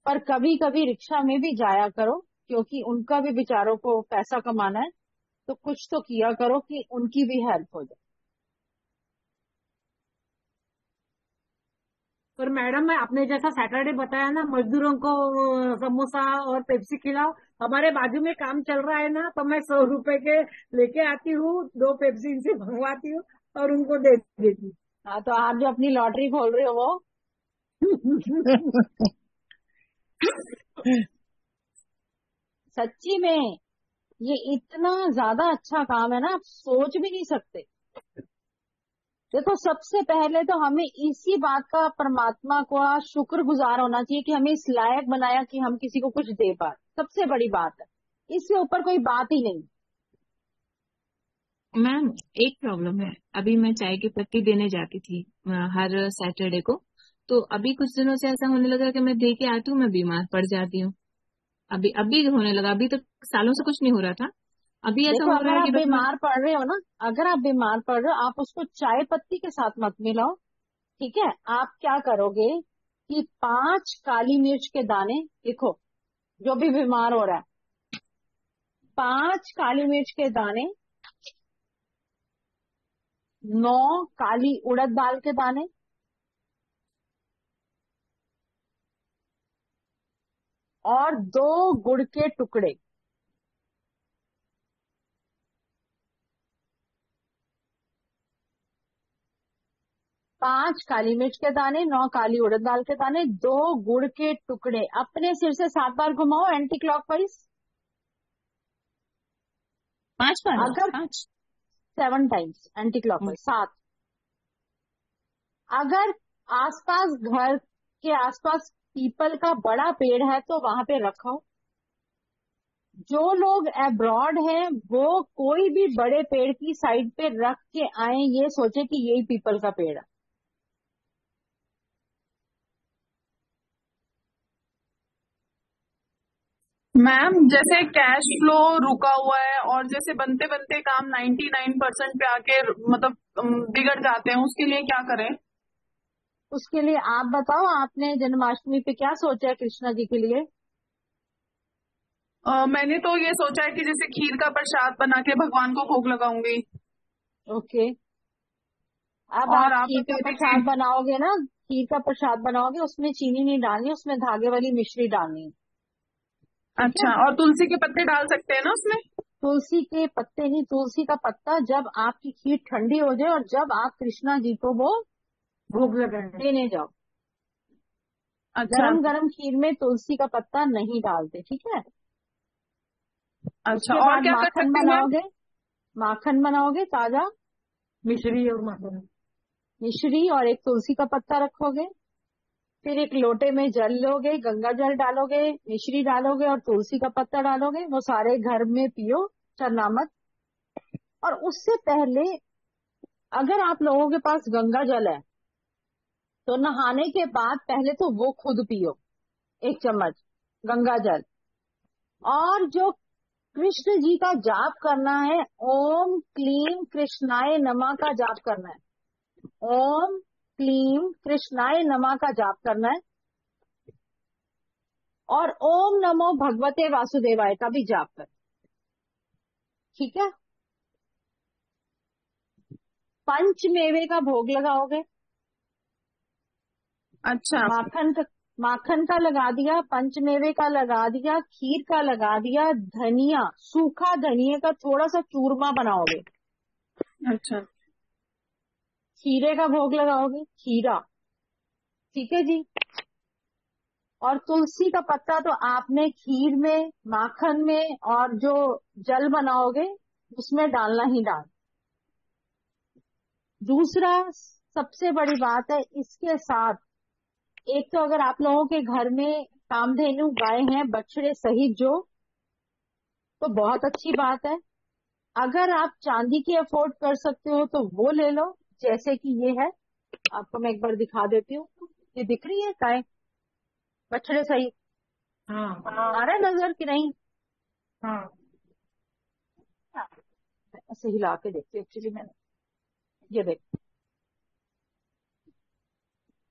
पर कभी कभी रिक्शा में भी जाया करो, क्योंकि उनका भी बेचारों को पैसा कमाना है, तो कुछ तो किया करो कि उनकी भी हेल्प हो जाए। पर मैडम, मैं आपने जैसा सैटरडे बताया ना, मजदूरों को समोसा और पेप्सी खिलाओ। हमारे बाजू में काम चल रहा है ना, तो मैं 100 रुपए के लेके आती हूँ, 2 पेप्सी इनसे मंगवाती हूँ और उनको दे देती हूँ। हाँ, तो आप जो अपनी लॉटरी खोल रहे हो वो सच्ची में ये इतना ज्यादा अच्छा काम है ना, आप सोच भी नहीं सकते। देखो, सबसे पहले तो हमें इसी बात का परमात्मा को शुक्रगुजार होना चाहिए कि हमें इस लायक बनाया कि हम किसी को कुछ दे पाए। सबसे बड़ी बात है, इससे ऊपर कोई बात ही नहीं। मैम एक प्रॉब्लम है, अभी मैं चाय की पत्ती देने जाती थी हर सैटरडे को, तो अभी कुछ दिनों से ऐसा होने लगा कि मैं दे के आती हूँ, मैं बीमार पड़ जाती हूँ। अभी अभी होने लगा, अभी तक सालों से कुछ नहीं हो रहा था, अभी ऐसा देखो, हो अगर रहा है आप कि बस मैं। बीमार पड़ रहे हो ना, अगर आप बीमार पड़ रहे हो, आप उसको चाय पत्ती के साथ मत मिलाओ। ठीक है, आप क्या करोगे कि 5 काली मिर्च के दाने, देखो जो भी बीमार हो रहा है, 5 काली मिर्च के दाने, 9 काली उड़द दाल के दाने, और 2 गुड़ के टुकड़े, 5 काली मिर्च के दाने, 9 काली उड़द दाल के दाने, 2 गुड़ के टुकड़े। अपने सिर से 7 बार घुमाओ एंटी क्लॉकवाइज। 5 बार अगर 5 7 टाइम्स एंटी क्लॉकवाइज, 7। अगर आसपास घर के आसपास पीपल का बड़ा पेड़ है तो वहां पे रखो। जो लोग अब्रॉड हैं वो कोई भी बड़े पेड़ की साइड पे रख के आए, ये सोचे कि यही पीपल का पेड़ है। मैम जैसे कैश फ्लो रुका हुआ है और जैसे बनते बनते काम 99% पे आके मतलब बिगड़ जाते हैं, उसके लिए क्या करें? उसके लिए आप बताओ, आपने जन्माष्टमी पे क्या सोचा है कृष्णा जी के लिए? मैंने तो ये सोचा है कि जैसे खीर का प्रसाद बना के भगवान को भोग लगाऊंगी। ओके। अब और आप आप खीर का बता प्रसाद दीजिए। बनाओगे ना, खीर का प्रसाद बनाओगे, उसमें चीनी नहीं डालनी, उसमें धागे वाली मिश्री डालनी है। ठीक है? अच्छा, और तुलसी के पत्ते डाल सकते हैं ना उसमें? तुलसी के पत्ते नहीं, तुलसी का पत्ता जब आपकी खीर ठंडी हो जाए और जब आप कृष्णा जी को वो भोग लगाए। देने जाओ, अच्छा गरम गरम खीर में तुलसी का पत्ता नहीं डालते। ठीक है? अच्छा, उसके और बाद क्या कर माखन सकते हैं मैम? बनाओगे, माखन बनाओगे ताजा, मिश्री और माखन। मिश्री और एक तुलसी का पत्ता रखोगे। फिर एक लोटे में जल लोगे, गंगा जल डालोगे, मिश्री डालोगे और तुलसी का पत्ता डालोगे। वो सारे घर में पियो चरनामत। और उससे पहले अगर आप लोगों के पास गंगा जल है तो नहाने के बाद पहले तो वो खुद पियो 1 चम्मच गंगा जल। और जो कृष्ण जी का जाप करना है, ओम क्लीम कृष्णाय नमः का जाप करना है। ओम क्लीम कृष्णाय नमः का जाप करना है। और ओम नमो भगवते वासुदेवाय का भी जाप कर। ठीक है? पंचमेवे का भोग लगाओगे। अच्छा माखन का लगा दिया, पंचमेवे का लगा दिया, खीर का लगा दिया, धनिया, सूखा धनिया का थोड़ा सा चूरमा बनाओगे। अच्छा खीरे का भोग लगाओगे, खीरा। ठीक है जी? और तुलसी का पत्ता तो आपने खीर में, माखन में और जो जल बनाओगे उसमें डालना ही डाल। दूसरा सबसे बड़ी बात है, इसके साथ एक तो अगर आप लोगों के घर में कामधेनु गाय हैं बछड़े सहित जो, तो बहुत अच्छी बात है। अगर आप चांदी की अफोर्ड कर सकते हो तो वो ले लो, जैसे कि ये है। आपको मैं एक बार दिखा देती हूँ। ये दिख रही है गाय बछड़े सहित? हाँ आ रहा है नजर कि नहीं? हाँ। ऐसे हिला के देखती हूँ एक्चुअली मैंने। ये देख,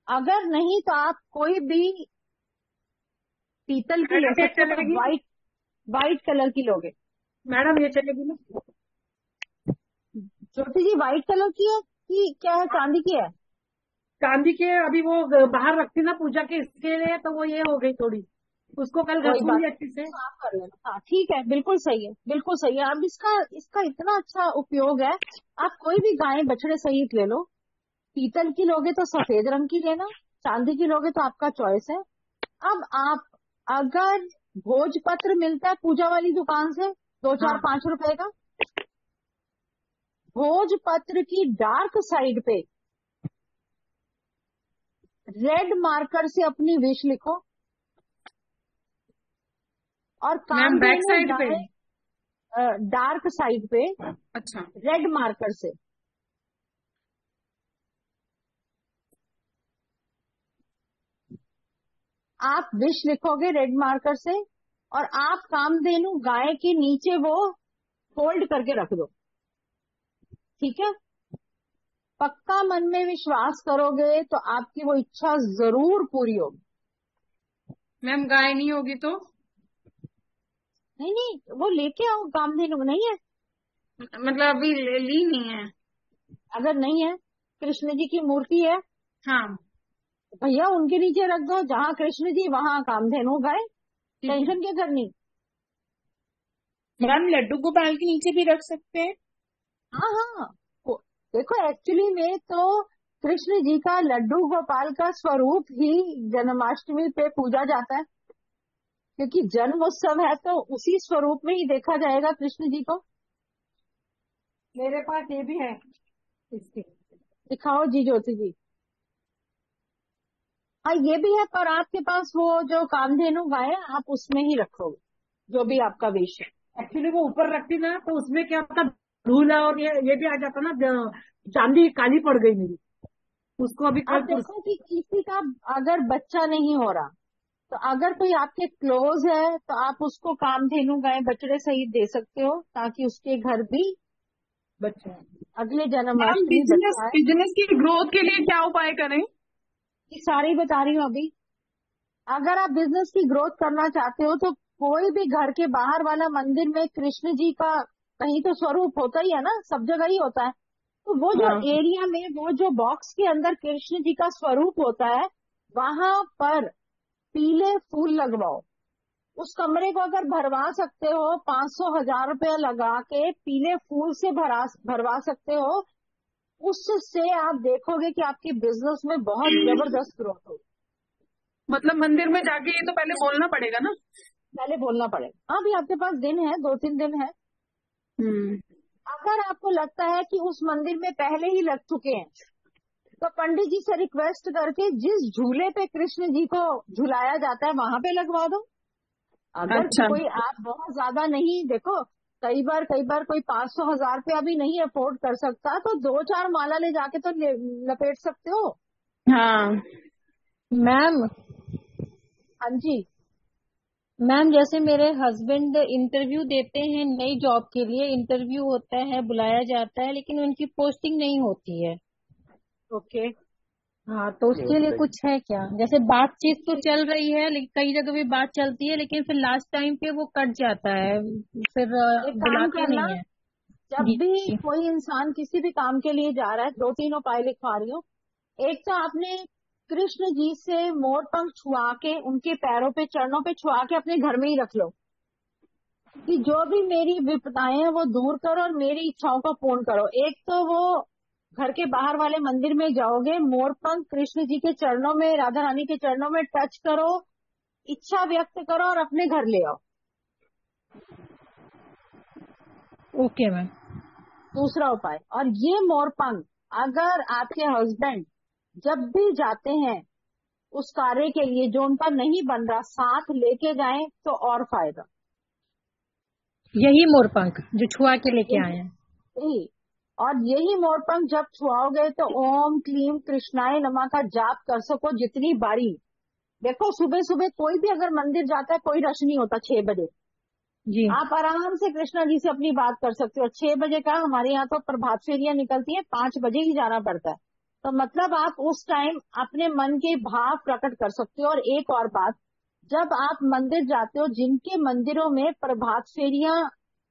अगर नहीं तो आप कोई भी पीतल की ले मैडम ये सकते हो, पर चलेगी? व्हाइट कलर की लोगे। मैडम ये चलेगी ना? ज्योति जी व्हाइट कलर की है कि क्या है, चांदी की है? चांदी के अभी वो बाहर रखती ना पूजा के, इसके लिए तो वो ये हो गई थोड़ी। उसको कल कोई बात घसूंगी अच्छी से। साफ कर लेना। हाँ ठीक है, बिल्कुल सही है, बिल्कुल सही है। अब इसका इतना अच्छा उपयोग है। आप कोई भी गाय बछड़े सहित ले लो। पीतल की लोगे तो सफेद रंग की लेना, चांदी की लोगे तो आपका चॉइस है। अब आप अगर भोजपत्र मिलता है पूजा वाली दुकान से 2, 4, हाँ 5 रुपए का, भोजपत्र की डार्क साइड पे रेड मार्कर से अपनी विश लिखो। और मैम बैक कामधेनु साइड पे। गाय डार्क साइड पे अच्छा रेड मार्कर से आप विश लिखोगे रेड मार्कर से, और आप कामधेनु गाय के नीचे वो फोल्ड करके रख दो। ठीक है? पक्का मन में विश्वास करोगे तो आपकी वो इच्छा जरूर पूरी होगी। मैम गाय नहीं होगी तो? नहीं नहीं, वो लेके आओ। कामधेनु नहीं है? मतलब अभी ली नहीं है। अगर नहीं है, कृष्ण जी की मूर्ति है, हाँ भैया उनके नीचे रख दो। जहाँ कृष्ण जी वहाँ कामधेनु गाय। टेंशन क्या करनी। मैम लड्डू गोपाल के नीचे भी रख सकते हैं। हाँ हाँ, देखो एक्चुअली में तो कृष्ण जी का लड्डू गोपाल का स्वरूप ही जन्माष्टमी पे पूजा जाता है, क्योंकि जन्म उत्सव है तो उसी स्वरूप में ही देखा जाएगा कृष्ण जी को। मेरे पास ये भी है इसके। दिखाओ जी ज्योति जी। हाँ ये भी है, पर आपके पास वो जो कामधेनु गाय है आप उसमें ही रखोगे, जो भी आपका विश है। एक्चुअली वो ऊपर रखती ना तो उसमें क्या होता, धूल और ये भी आ जाता ना, चांदी काली पड़ गई मेरी, उसको अभी आप कल देखो कि किसी का अगर बच्चा नहीं हो रहा तो अगर कोई आपके क्लोज है तो आप उसको कामधेनु गाय बछड़े सहित दे सकते हो, ताकि उसके घर भी बच्चा अगले मैम जन्माष्टमी बिजनेस बच्चा है। बिजनेस की ग्रोथ के लिए क्या उपाय करें? ये सारी बता रही हूँ अभी। अगर आप बिजनेस की ग्रोथ करना चाहते हो तो कोई भी घर के बाहर वाला मंदिर में कृष्ण जी का कहीं तो स्वरूप होता ही है ना, सब जगह ही होता है। तो वो जो हाँ एरिया में वो जो बॉक्स के अंदर कृष्ण जी का स्वरूप होता है वहां पर पीले फूल लगवाओ। उस कमरे को अगर भरवा सकते हो 500-1000 रुपया लगा के पीले फूल से भरवा सकते हो, उससे आप देखोगे कि आपके बिजनेस में बहुत जबरदस्त ग्रोथ होगी। मतलब मंदिर में जाके ये तो पहले बोलना पड़ेगा ना? पहले बोलना पड़ेगा। अभी आपके पास दिन है, 2-3 दिन है। अगर आपको लगता है कि उस मंदिर में पहले ही लग चुके हैं तो पंडित जी से रिक्वेस्ट करके जिस झूले पे कृष्ण जी को झुलाया जाता है वहां पे लगवा दो। अगर अच्छा कोई आप बहुत ज्यादा नहीं, देखो कई बार कोई 500-1000 रुपया भी नहीं अफोर्ड कर सकता तो 2-4 माला ले जाके तो लपेट सकते हो। हाँ मैम हाँ जी। मैम जैसे मेरे हस्बैंड इंटरव्यू देते हैं नई जॉब के लिए, इंटरव्यू होता है, बुलाया जाता है, लेकिन उनकी पोस्टिंग नहीं होती है। ओके। हाँ तो उसके लिए कुछ है क्या? जैसे बातचीत तो चल रही है, लेकिन कई जगह भी बात चलती है, लेकिन फिर लास्ट टाइम पे वो कट जाता है, फिर एक काम बुलाते करना, नहीं है। जब जी भी कोई इंसान किसी भी काम के लिए जा रहा है 2-3 उपाय लिखवा रही हूँ। एक तो आपने कृष्ण जी से मोर पंख छुआ के उनके पैरों पे चरणों पे छुआ के अपने घर में ही रख लो कि जो भी मेरी विपदाएं हैं वो दूर करो और मेरी इच्छाओं को पूर्ण करो। एक तो वो घर के बाहर वाले मंदिर में जाओगे, मोर पंख कृष्ण जी के चरणों में, राधा रानी के चरणों में टच करो, इच्छा व्यक्त करो और अपने घर ले आओ। Okay ma'am. दूसरा उपाय, और ये मोर पंख अगर आपके हस्बैंड जब भी जाते हैं उस कार्य के लिए जो उनका नहीं बन रहा साथ लेके जाएं तो और फायदा। यही मोरपंख जो छुआ के लेके आए हैं। यही, और यही मोर पंख जब छुआओगे तो ओम क्लीम कृष्णाय नमः का जाप कर सको जितनी बारी। देखो सुबह सुबह कोई भी अगर मंदिर जाता है कोई रश नहीं होता 6 बजे, जी आप आराम से कृष्णा जी से अपनी बात कर सकते हो। 6 बजे का हमारे यहाँ तो प्रभात फेरियां निकलती है, 5 बजे ही जाना पड़ता है, तो मतलब आप उस टाइम अपने मन के भाव प्रकट कर सकते हो। और एक और बात, जब आप मंदिर जाते हो जिनके मंदिरों में प्रभात फेरियां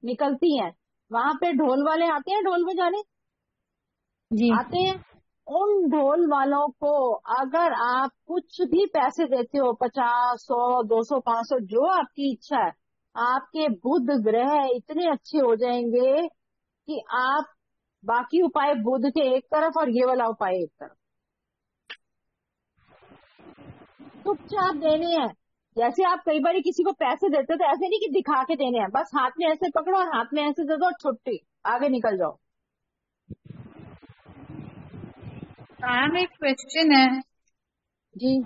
निकलती हैं वहां पे ढोल वाले आते हैं, ढोल बजाने जी आते हैं। उन ढोल वालों को अगर आप कुछ भी पैसे देते हो, 50, 100, 200, 500, जो आपकी इच्छा है, आपके बुध ग्रह इतने अच्छे हो जाएंगे कि आप बाकी उपाय बुध के एक तरफ और ये वाला उपाय एक तरफ। चुपचाप देने हैं। जैसे आप कई बार किसी को पैसे देते हो तो ऐसे नहीं कि दिखा के देने हैं, बस हाथ में ऐसे पकड़ो और हाथ में ऐसे दे दो और छुट्टी, आगे निकल जाओ। मैम एक क्वेश्चन है, जी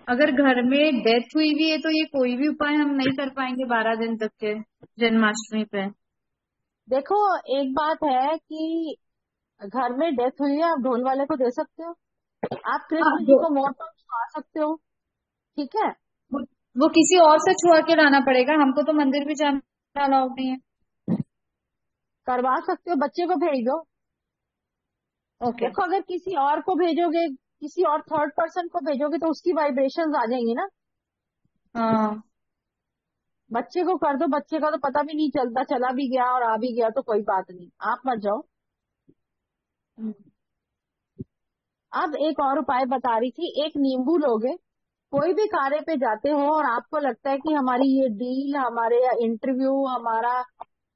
अगर घर में डेथ हुई भी है तो ये कोई भी उपाय हम नहीं कर पाएंगे 12 दिन तक के जन्माष्टमी पे? देखो एक बात है कि घर में डेथ हुई है, आप ढोल वाले को दे सकते हो, आप कृष्ण जी को मोर पर छुआ सकते हो, ठीक है। वो किसी और से छुआ के लाना पड़ेगा, हमको तो मंदिर भी जाना अलाउड नहीं है। करवा सकते हो, बच्चे को भेज दो। ओके। देखो अगर किसी और को भेजोगे, किसी और थर्ड पर्सन को भेजोगे तो उसकी वाइब्रेशंस आ जाएंगी ना। हाँ बच्चे को कर दो, बच्चे का तो पता भी नहीं चलता, चला भी गया और आ भी गया तो कोई बात नहीं, आप मत जाओ। अब एक और उपाय बता रही थी, एक नींबू लोगे कोई भी कार्य पे जाते हो और आपको लगता है कि हमारी ये डील, हमारे इंटरव्यू, हमारा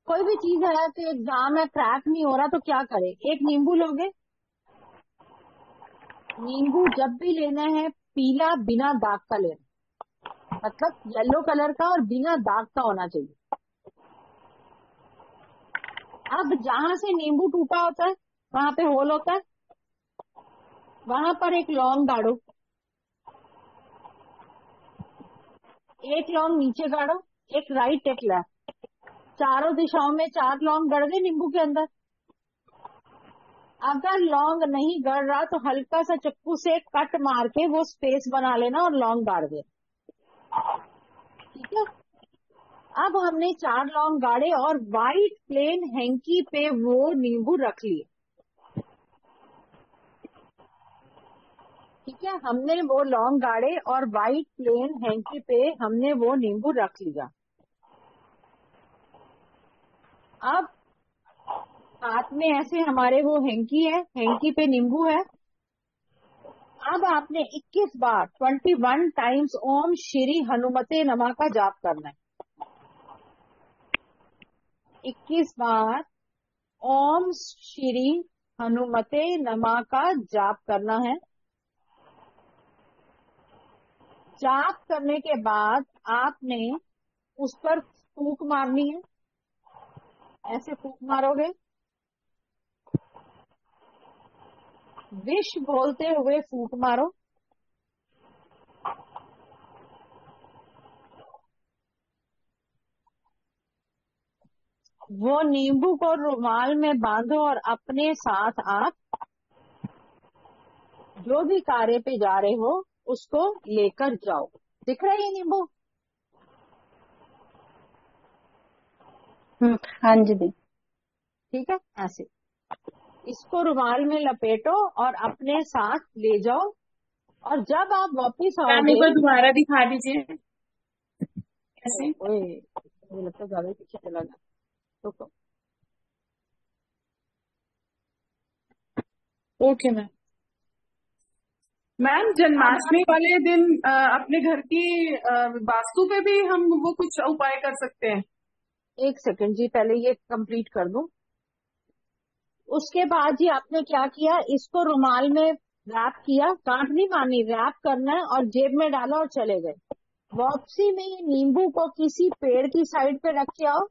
कोई भी चीज है, तो एग्जाम है, क्रैक नहीं हो रहा, तो क्या करें? एक नींबू लोगे। नींबू जब भी लेना है पीला बिना दाग का लेना, मतलब येलो कलर का और बिना दाग का होना चाहिए। अब जहां से नींबू टूटा होता है वहां पे होल होता है, वहां पर एक लौंग गाड़ो, एक लौंग नीचे गाड़ो, एक राइट एक लेफ्ट, चारों दिशाओं में 4 लौंग गड़ गए नींबू के अंदर। अगर लौंग नहीं गड़ रहा तो हल्का सा चक्कू से कट मार के वो स्पेस बना लेना और लौंग गाड़ देना, ठीक है। अब हमने 4 लौंग गाड़े और वाइट प्लेन हैंकी पे वो नींबू रख लिए, ठीक है। हमने वो लौंग गाड़े और वाइट प्लेन हैंकी पे हमने वो नींबू रख लिया। अब हाथ में ऐसे हमारे वो हैंकी है, हैंकी पे नींबू है। अब आपने 21 बार 21 टाइम्स ओम श्री हनुमते नमः का जाप करना है। 21 बार ओम श्री हनुमते नमः का जाप करना है। जाप करने के बाद आपने उस पर फूंक मारनी है, ऐसे फूंक मारोगे, विश बोलते हुए फूंक मारो। वो नींबू को रुमाल में बांधो और अपने साथ आप जो भी कार्य पे जा रहे हो उसको लेकर जाओ। दिख रहा है ये नींबू? हाँ जी दी। ठीक है, ऐसे इसको रुमाल में लपेटो और अपने साथ ले जाओ। और जब आप वापिस मैम एक आओगे, बार दोबारा दिखा दीजिए कैसे। ओए मुझे लगता है ज्यादा पीछे चला गया, तो ओके मैम। मैम जन्माष्टमी वाले दिन अपने घर की वास्तु पे भी हम वो कुछ उपाय कर सकते हैं? एक सेकंड जी, पहले ये कंप्लीट कर दूं। उसके बाद जी आपने क्या किया, इसको रुमाल में रैप किया, गांठ नहीं मारनी, रैप करना है और जेब में डाला और चले गए। वापसी में ये नींबू को किसी पेड़ की साइड पे रख के आओ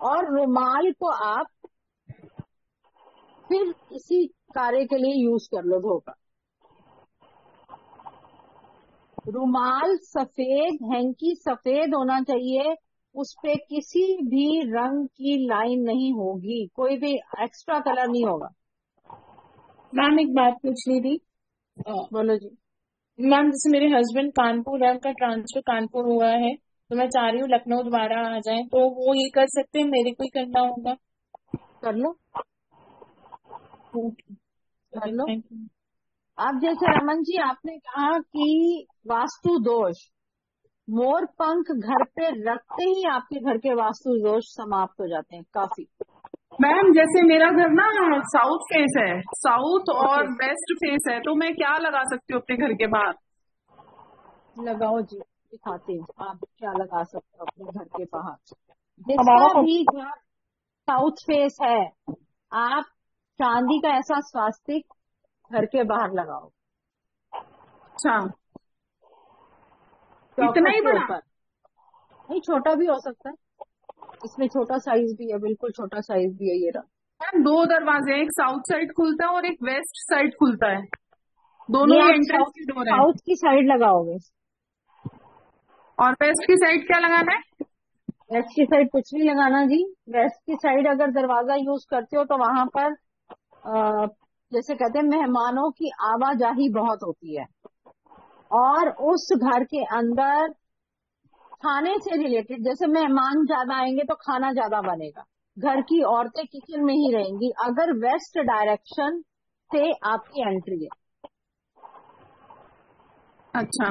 और रुमाल को आप फिर इसी कार्य के लिए यूज कर लो, धोकर। रुमाल सफेद, हैंकी सफेद होना चाहिए, उस पे किसी भी रंग की लाइन नहीं होगी, कोई भी एक्स्ट्रा कलर नहीं होगा। मैम एक बात पूछनी थी। बोलो जी। मैम जैसे मेरे हस्बैंड कानपुर है, उनका ट्रांसफर कानपुर हुआ है, तो मैं चाह रही हूँ लखनऊ दोबारा आ जाए, तो वो ये कर सकते हैं, मेरे को ही करना होगा? कर लो, कर लो। Thank you. अब जैसे रमन जी आपने कहा कि वास्तु दोष, मोर पंख घर पे रखते ही आपके घर के वास्तु दोष समाप्त हो जाते हैं काफी। मैम जैसे मेरा घर ना साउथ फेस है, साउथ और वेस्ट फेस है, तो मैं क्या लगा सकती हूँ अपने घर के बाहर? लगाओ जी, दिखाते हैं आप क्या लगा सकते हो अपने घर के बाहर। जिसका भी घर साउथ फेस है, आप चांदी का ऐसा स्वास्तिक घर के बाहर लगाओ। अच्छा, इतना ही बड़ा? नहीं, छोटा भी हो सकता है, इसमें छोटा साइज भी है, बिल्कुल छोटा साइज भी है। ये रहा। मैम 2 दरवाजे हैं, एक साउथ साइड खुलता है और एक वेस्ट साइड खुलता है, दोनों ही एंट्रेंस की डोर है। साउथ की साइड लगाओगे और वेस्ट की साइड क्या लगाना है? वेस्ट की साइड कुछ नहीं लगाना जी। वेस्ट की साइड अगर दरवाजा यूज करते हो तो वहां पर जैसे कहते हैं मेहमानों की आवाजाही बहुत होती है, और उस घर के अंदर खाने से रिलेटेड, जैसे मेहमान ज्यादा आएंगे तो खाना ज्यादा बनेगा, घर की औरतें किचन में ही रहेंगी अगर वेस्ट डायरेक्शन से आपकी एंट्री है। अच्छा,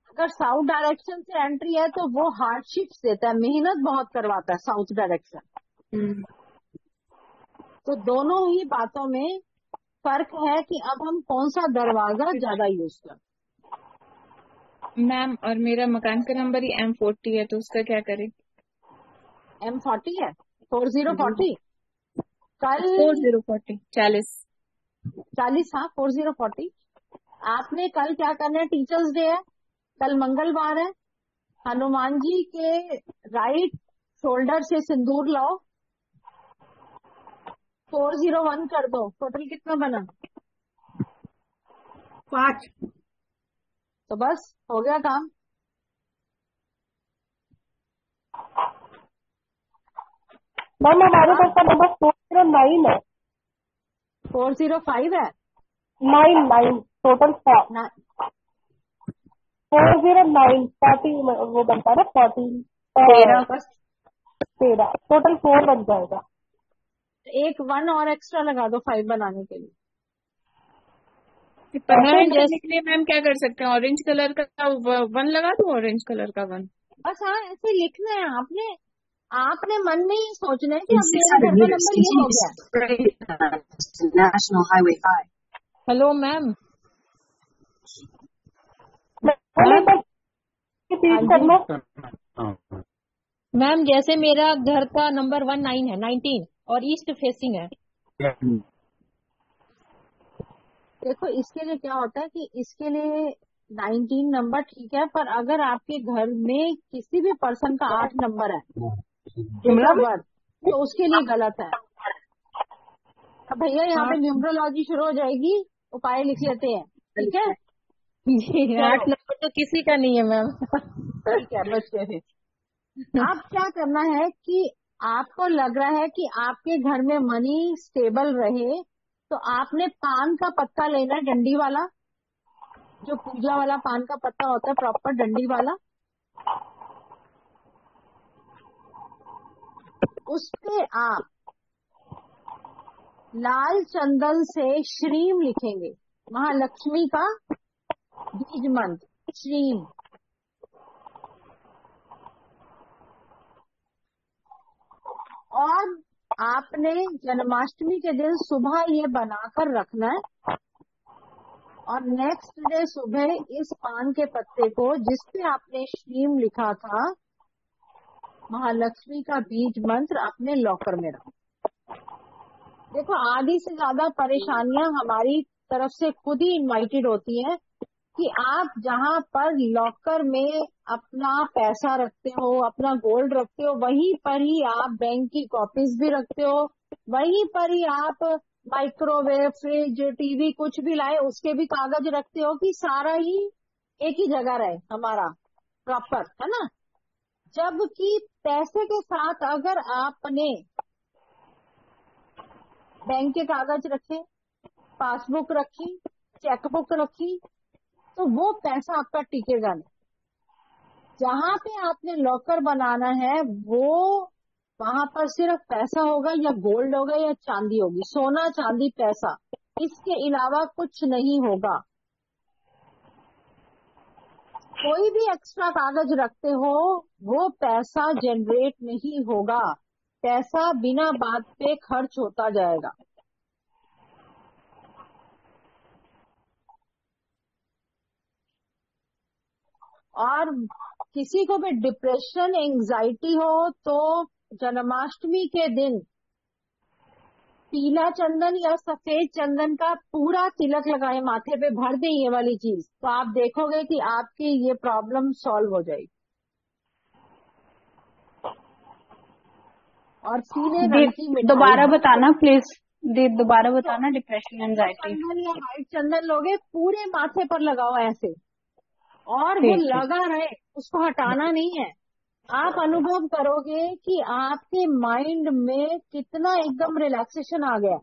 अगर साउथ डायरेक्शन से एंट्री है तो वो हार्डशिप्स देता है, मेहनत बहुत करवाता है साउथ डायरेक्शन। तो दोनों ही बातों में फर्क है कि अब हम कौन सा दरवाजा ज्यादा यूज करें। मैम और मेरा मकान का नंबर ही M40 है, तो उसका क्या करें? M40 है, 4040 कल 4040 40। 40, हाँ 4040। आपने कल क्या करना है, टीचर्स डे है, कल मंगलवार है, हनुमान जी के राइट शोल्डर से सिंदूर लाओ, 401 कर दो। टोटल कितना बना? 5। तो बस हो गया काम। मैम हमारे पास का नंबर 409 है। 405 है 9 टोटल ना। 409 40 वो बनता है ना 14 बस 13 टोटल 4 बन जाएगा। एक 1 और एक्स्ट्रा लगा दो 5 बनाने के लिए। मैम जैसे के लिए मैम क्या कर सकते हैं? ऑरेंज कलर का 1 लगा दूं, ऑरेंज कलर का 1। बस हाँ, ऐसे लिखना है आपने मन में ही सोचना है कि अब मेरा घर का नंबर ये हो गया। National Highway 5. Hello ma'am. Ma'am जैसे मेरा घर का नंबर 19 है, 19 और ईस्ट फेसिंग है। देखो इसके लिए क्या होता है कि इसके लिए 19 नंबर ठीक है, पर अगर आपके घर में किसी भी पर्सन का 8 नंबर है डेट ऑफ बर्थ, तो उसके लिए गलत है। अब भैया यहाँ पे न्यूमरोलॉजी शुरू हो जाएगी, उपाय लिख लेते हैं, ठीक है? 8 नंबर तो किसी का नहीं है मैम। ठीक है, बच्चे फिर अब क्या करना है कि आपको लग रहा है कि आपके घर में मनी स्टेबल रहे, तो आपने पान का पत्ता लेना है, डंडी वाला, जो पूजा वाला पान का पत्ता होता है, प्रॉपर डंडी वाला। उस पे आप लाल चंदन से श्रीम लिखेंगे, महालक्ष्मी का बीज मंत्र श्रीम। और आपने जन्माष्टमी के दिन सुबह ये बनाकर रखना है, और नेक्स्ट डे सुबह इस पान के पत्ते को जिसपे आपने श्रीम लिखा था, महालक्ष्मी का बीज मंत्र, अपने लॉकर में रखो। देखो आधी से ज्यादा परेशानियां हमारी तरफ से खुद ही इनवाइटेड होती हैं कि आप जहाँ पर लॉकर में अपना पैसा रखते हो, अपना गोल्ड रखते हो, वहीं पर ही आप बैंक की कॉपीज भी रखते हो, वहीं पर ही आप माइक्रोवेव, फ्रिज, टीवी कुछ भी लाए उसके भी कागज रखते हो, कि सारा ही एक ही जगह रहे हमारा प्रॉपर, है ना? जबकि पैसे के साथ अगर आपने बैंक के कागज रखे, पासबुक रखी, चेकबुक रखी, तो वो पैसा आपका टिकेगा नहीं। जहाँ पे आपने लॉकर बनाना है वो वहां पर सिर्फ पैसा होगा, या गोल्ड होगा, या चांदी होगी, सोना चांदी पैसा, इसके अलावा कुछ नहीं होगा। कोई भी एक्स्ट्रा कागज रखते हो वो पैसा जनरेट नहीं होगा, पैसा बिना बात पे खर्च होता जाएगा। और किसी को भी डिप्रेशन, एंजाइटी हो तो जन्माष्टमी के दिन पीला चंदन या सफेद चंदन का पूरा तिलक लगाए, माथे पे भर दे ये वाली चीज, तो आप देखोगे कि आपकी ये प्रॉब्लम सॉल्व हो जाएगी। और पीले रंग की मिठाई, दोबारा बताना प्लीज, दोबारा बताना। डिप्रेशन, एंजाइटी, चंदन या व्हाइट चंदन लोगे, पूरे माथे पर लगाओ ऐसे, और वो लगा रहे, उसको हटाना नहीं है। आप अनुभव करोगे कि आपके माइंड में कितना एकदम रिलैक्सेशन आ गया।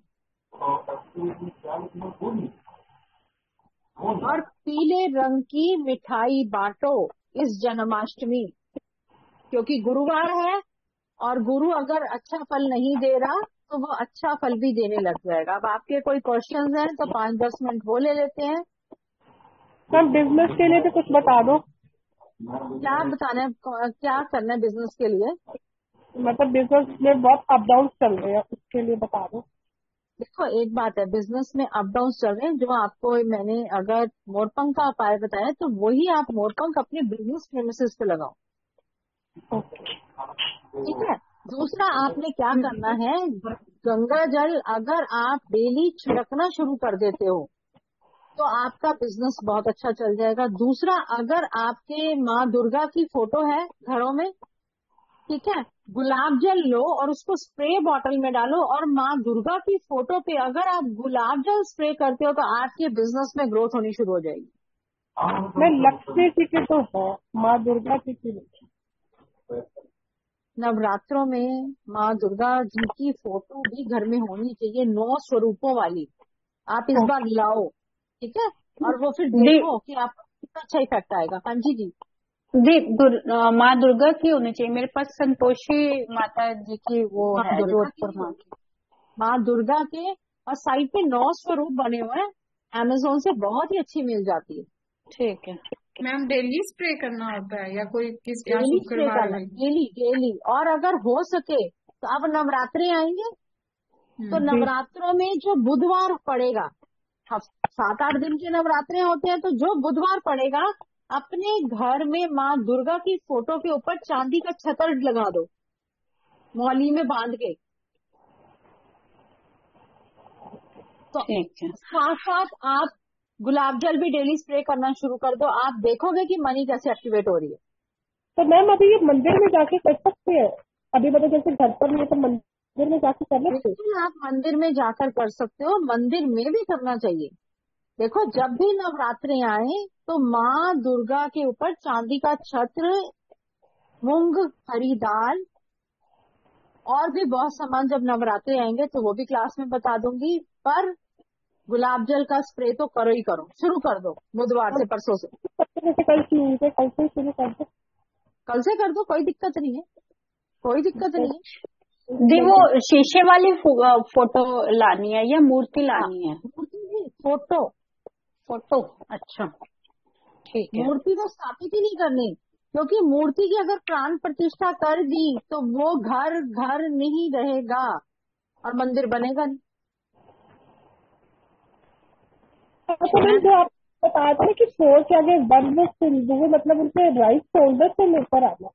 और पीले रंग की मिठाई बांटो इस जन्माष्टमी, क्योंकि गुरुवार है, और गुरु अगर अच्छा फल नहीं दे रहा तो वो अच्छा फल भी देने लग जाएगा। अब आपके कोई क्वेश्चंस हैं तो 5-10 मिनट वो ले लेते हैं। मैम बिजनेस के लिए भी कुछ बता दो। क्या बताना है, क्या करना है बिजनेस के लिए? मतलब बिजनेस में बहुत अप डाउन चल रहे हैं, उसके लिए बता दो। देखो एक बात है, बिजनेस में अप डाउन चल रहे हैं। जो आपको मैंने अगर मोरपंख का उपाय बताया तो वही आप मोरपंख अपने बिजनेस प्रेमिसेस पे लगाओ, ठीक है। दूसरा आपने क्या करना है, गंगा जल अगर आप डेली छिड़कना शुरू कर देते हो तो आपका बिजनेस बहुत अच्छा चल जाएगा। दूसरा, अगर आपके माँ दुर्गा की फोटो है घरों में, ठीक है, गुलाब जल लो और उसको स्प्रे बॉटल में डालो, और माँ दुर्गा की फोटो पे अगर आप गुलाब जल स्प्रे करते हो तो आपके बिजनेस में ग्रोथ होनी शुरू हो जाएगी। मैं लक्ष्मी जी के तो है, माँ दुर्गा जी की नहीं। नवरात्रों में माँ दुर्गा जी की फोटो भी घर में होनी चाहिए, 9 स्वरूपों वाली। आप इस बार लाओ, ठीक है, और वो फिर देखो कि आपको कितना अच्छा इफेक्ट आएगा। हाँ जी जी जी माँ दुर्गा की होनी चाहिए। मेरे पास संतोषी माता जी की वो माँ है, दुर्गा की जोधपुर माँ की। माँ दुर्गा के, और साइड पे 9 स्वरूप बने हुए हैं, अमेजोन से बहुत ही अच्छी मिल जाती है। ठीक है मैम डेली स्प्रे करना होता है या कोई किस या डेली स्प्रे शुक्रवार करना, में? Daily daily. और अगर हो सके तो अब नवरात्रे आएंगे तो नवरात्रों में जो बुधवार पड़ेगा, 7-8 दिन के नवरात्रे होते हैं, तो जो बुधवार पड़ेगा अपने घर में माँ दुर्गा की फोटो के ऊपर चांदी का छतर लगा दो, मौली में बांध के। तो ठीक है। साथ साथ आप गुलाब जल भी डेली स्प्रे करना शुरू कर दो, आप देखोगे कि मनी कैसे एक्टिवेट हो रही है। तो मैम अभी ये मंदिर में जाके कर सकते हैं? अभी मतलब जैसे घर पर नहीं तो मंदिर में जाके कर सकते हैं? बिल्कुल आप मंदिर में जाकर कर सकते हो, मंदिर में भी करना चाहिए। देखो जब भी नवरात्रे आए तो माँ दुर्गा के ऊपर चांदी का छत्र, मूंग, हरी दाल और भी बहुत सामान जब नवरात्रे आएंगे तो वो भी क्लास में बता दूंगी। पर गुलाब जल का स्प्रे तो करो ही करो, शुरू कर दो बुधवार से, परसों से। जैसे कल ट्यूजडे, कल से शुरू कर दो। कल से कर दो, कोई दिक्कत नहीं है, कोई दिक्कत नहीं है। दी वो शीशे वाली फोटो लानी है या मूर्ति लानी है? फोटो, फोटो, अच्छा ठीक है। मूर्ति को स्थापित ही नहीं करनी, क्योंकि मूर्ति की अगर प्राण प्रतिष्ठा कर दी तो वो घर घर नहीं रहेगा और मंदिर बनेगा नहीं। तो मैम जो आप बता रहे हैं कि फोर के आगे वन में सिंदूर, मतलब उनके राइट शोल्डर से लेकर आना।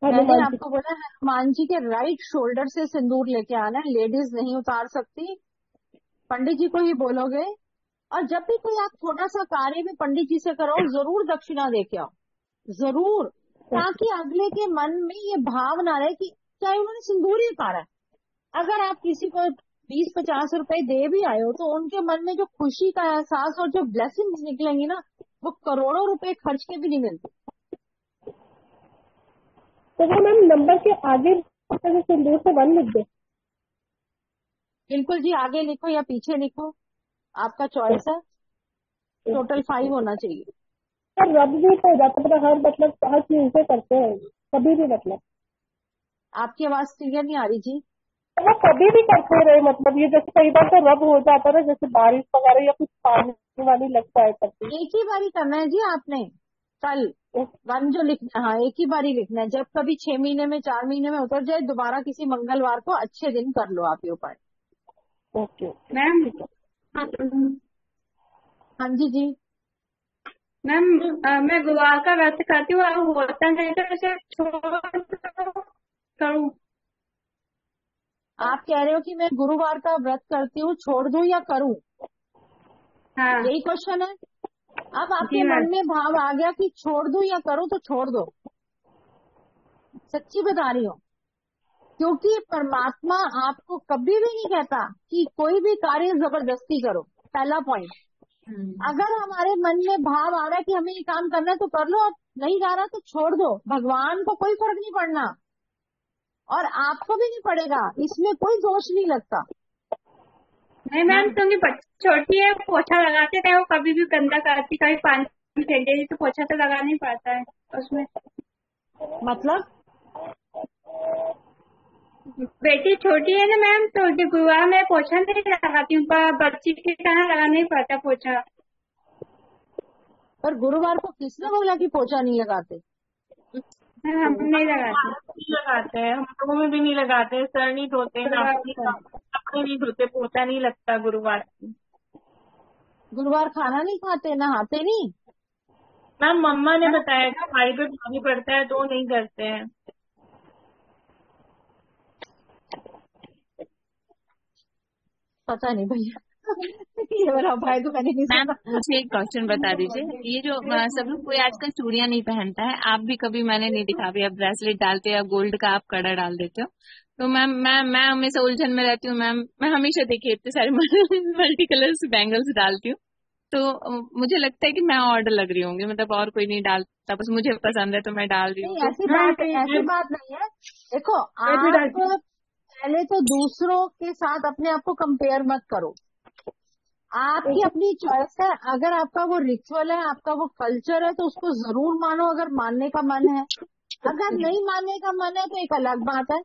मैंने आपको बोला हनुमान जी के राइट शोल्डर से सिंदूर लेके आना है, लेडीज नहीं उतार सकती, पंडित जी को ही बोलोगे। और जब भी कोई आप छोटा सा कार्य भी पंडित जी से करो, जरूर दक्षिणा देके आओ, जरूर, ताकि अगले के मन में ये भाव ना रहे कि चाहे उन्होंने सिंदूर ही उतारा है। अगर आप किसी को 20-50 रुपए दे भी आए हो तो उनके मन में जो खुशी का एहसास और जो ब्लेसिंग्स निकलेंगी ना, वो करोड़ों रुपए खर्च के भी नहीं मिलते। तो वो मैम नंबर के आगे सिंदूर से वन लिख दे? बिल्कुल जी, आगे लिखो या पीछे लिखो, आपका चॉइस है। टोटल 5 होना चाहिए। सर रब भी तो हो जाता है, मतलब हर चीज से करते हैं कभी भी, मतलब आपकी आवाज क्लियर नहीं आ रही जी। वो कभी भी करते रहे, मतलब ये जैसे कई बार तो रब हो जाता है, जैसे बारिश वगैरह या कुछ पानी वाली लगता है करते। एक ही बारी करना है जी आपने, कल वन जो लिखना है, हाँ एक ही बारी लिखना है। जब कभी 6 महीने में, 4 महीने में उतर जाए, दोबारा किसी मंगलवार को अच्छे दिन कर लो आप ये उपाय। ओके मैम हाँ जी जी मैम मैं गुरुवार का व्रत करती हूँ, अब होता नहीं तो ऐसे छोड़ करूँ? आप कह रहे हो कि मैं गुरुवार का व्रत करती हूँ, छोड़ दूं या करूं, हाँ यही क्वेश्चन है। अब आपके जी मन मैम। में भाव आ गया कि छोड़ दूं या करूं, तो छोड़ दो, सच्ची बता रही हूँ। क्योंकि परमात्मा आपको कभी भी नहीं कहता कि कोई भी कार्य जबरदस्ती करो, पहला पॉइंट। अगर हमारे मन में भाव आ रहा है कि हमें ये काम करना है तो कर लो, अब नहीं जा रहा तो छोड़ दो, भगवान को कोई फर्क नहीं पड़ना और आपको भी नहीं पड़ेगा, इसमें कोई दोष नहीं लगता। नहीं मैम, क्योंकि बच्ची छोटी है, पोछा लगाते थे, वो कभी भी गंदा करती, कभी पानी फेंक देती, तो पोछा तो लगा नहीं पाता है उसमें। मतलब बेटी छोटी है ना मैम, तो गुरुवार में पोछा नहीं लगाती हूँ, पर बच्ची की तरह लगा नहीं पाता पोछा। पर गुरुवार को किसने बोला कि पोछा नहीं लगाते? हम नहीं लगाते। लगाते हैं, हम लोगों में भी नहीं लगाते, सर नहीं धोते हैं, नहाते नहीं धोते, पोछा नहीं लगता गुरुवार को। गुरुवार खाना नहीं खाते, नहाते नहीं? मैम मम्मा ने बताया था भाई पे भारी पड़ता है तो वो नहीं करते हैं। पता नहीं भैया ये वाला भाई तो मैंने नहीं मैम सुना। मुझे एक क्वेश्चन बता दीजिए, ये जो सब लोग कोई आजकल चूड़ियां नहीं पहनता है, आप भी कभी मैंने नहीं दिखा अभी आप ब्रेसलेट डालते हो या गोल्ड का आप कड़ा डाल देते हो, तो मैम मैं हमेशा उलझन में रहती हूँ मैम। मैं हमेशा देखिए इतने सारे मल्टी कलर्स बैंगल्स डालती हूँ, तो मुझे लगता है कि मैं ऑर्डर लग रही होंगी, मतलब और कोई नहीं डालता, बस मुझे पसंद है तो मैं डाल रही हूँ। नहीं ऐसी बात नहीं है। देखो आप पहले तो दूसरों के साथ अपने आप को कंपेयर मत करो। आपकी अपनी चॉइस है। अगर आपका वो रिचुअल है, आपका वो कल्चर है, तो उसको जरूर मानो अगर मानने का मन है। अगर नहीं मानने का मन है तो एक अलग बात है।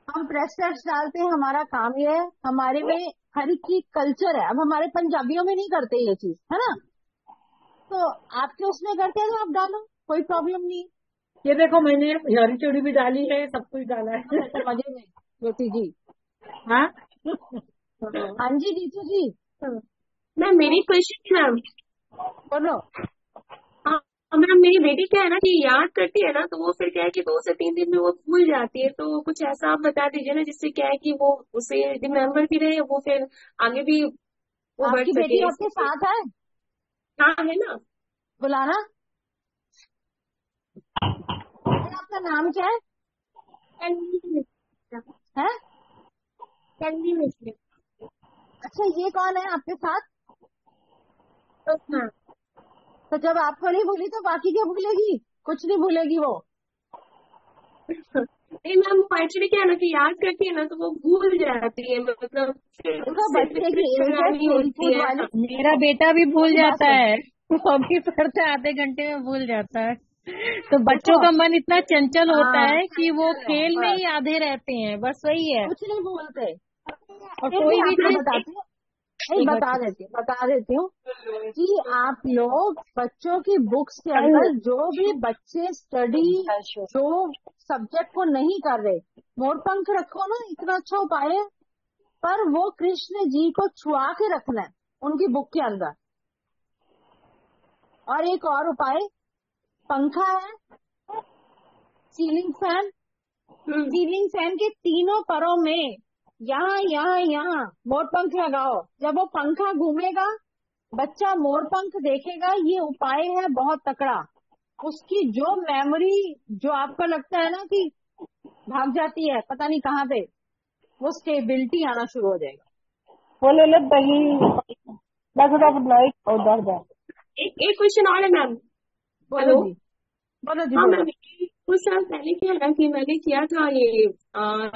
हम ब्रेसलेट्स डालते हैं, हमारा काम ये है, हमारे में हर एक चीज कल्चर है। अब हमारे पंजाबियों में नहीं करते ये चीज, है ना? तो आपके उसमें करते हैं तो आप डालो, कोई प्रॉब्लम नहीं। ये देखो मैंने हरी चूड़ी भी डाली है, सब कुछ डाला है। मजे में ज्योति जी। हाँ हाँ जी जीतू जी मैम मेरी क्वेश्चन मैम, बोलो। हाँ मैम मेरी बेटी क्या है ना कि याद करती है ना, तो वो फिर क्या है कि 2 से 3 दिन में वो भूल जाती है, तो कुछ ऐसा आप बता दीजिए ना जिससे क्या है कि वो उसे रिमेम्बर भी रहे, वो फिर आगे भी वो बढ़ आपकी बेटी सके। आपके साथ है? हाँ है ना। बुलाना। आपका नाम क्या है? है? अच्छा ये कौन है आपके साथ? तो जब आपको नहीं भूली तो बाकी क्या भूलेगी? कुछ नहीं भूलेगी वो। नहीं मैम वो एक्चुअली क्या है ना कि याद करती है ना तो वो भूल जाती है, मतलब देखो बच्चे की एज है, खेलकूद वाली। मेरा बेटा भी भूल जाता है, वो भी पढ़ता है, आधे घंटे में भूल जाता है। तो बच्चों का मन इतना चंचल होता है कि वो खेल में ही आधे रहते हैं, बस वही है। कुछ नहीं भूलते। और कोई भी चीज बता देती हूँ कि आप लोग बच्चों की बुक्स के अंदर जो भी बच्चे स्टडी जो सब्जेक्ट को नहीं कर रहे, मोरपंख रखो ना, इतना अच्छा उपाय है। पर वो कृष्ण जी को छुआ के रखना है उनकी बुक के अंदर। और एक और उपाय, पंखा है, सीलिंग फैन के तीनों परों में यहाँ मोरपंख लगाओ। जब वो पंखा घूमेगा बच्चा मोरपंख देखेगा। ये उपाय है बहुत तकड़ा। उसकी जो मेमोरी जो आपको लगता है ना कि भाग जाती है पता नहीं कहाँ पे, वो स्टेबिलिटी आना शुरू हो जाएगा। वो ले लो दही एक क्वेश्चन और है मैम। बोलो जी, बोलो जी। हाँ बोलो। मैम कुछ साल पहले क्या है ना कि मैंने किया था ये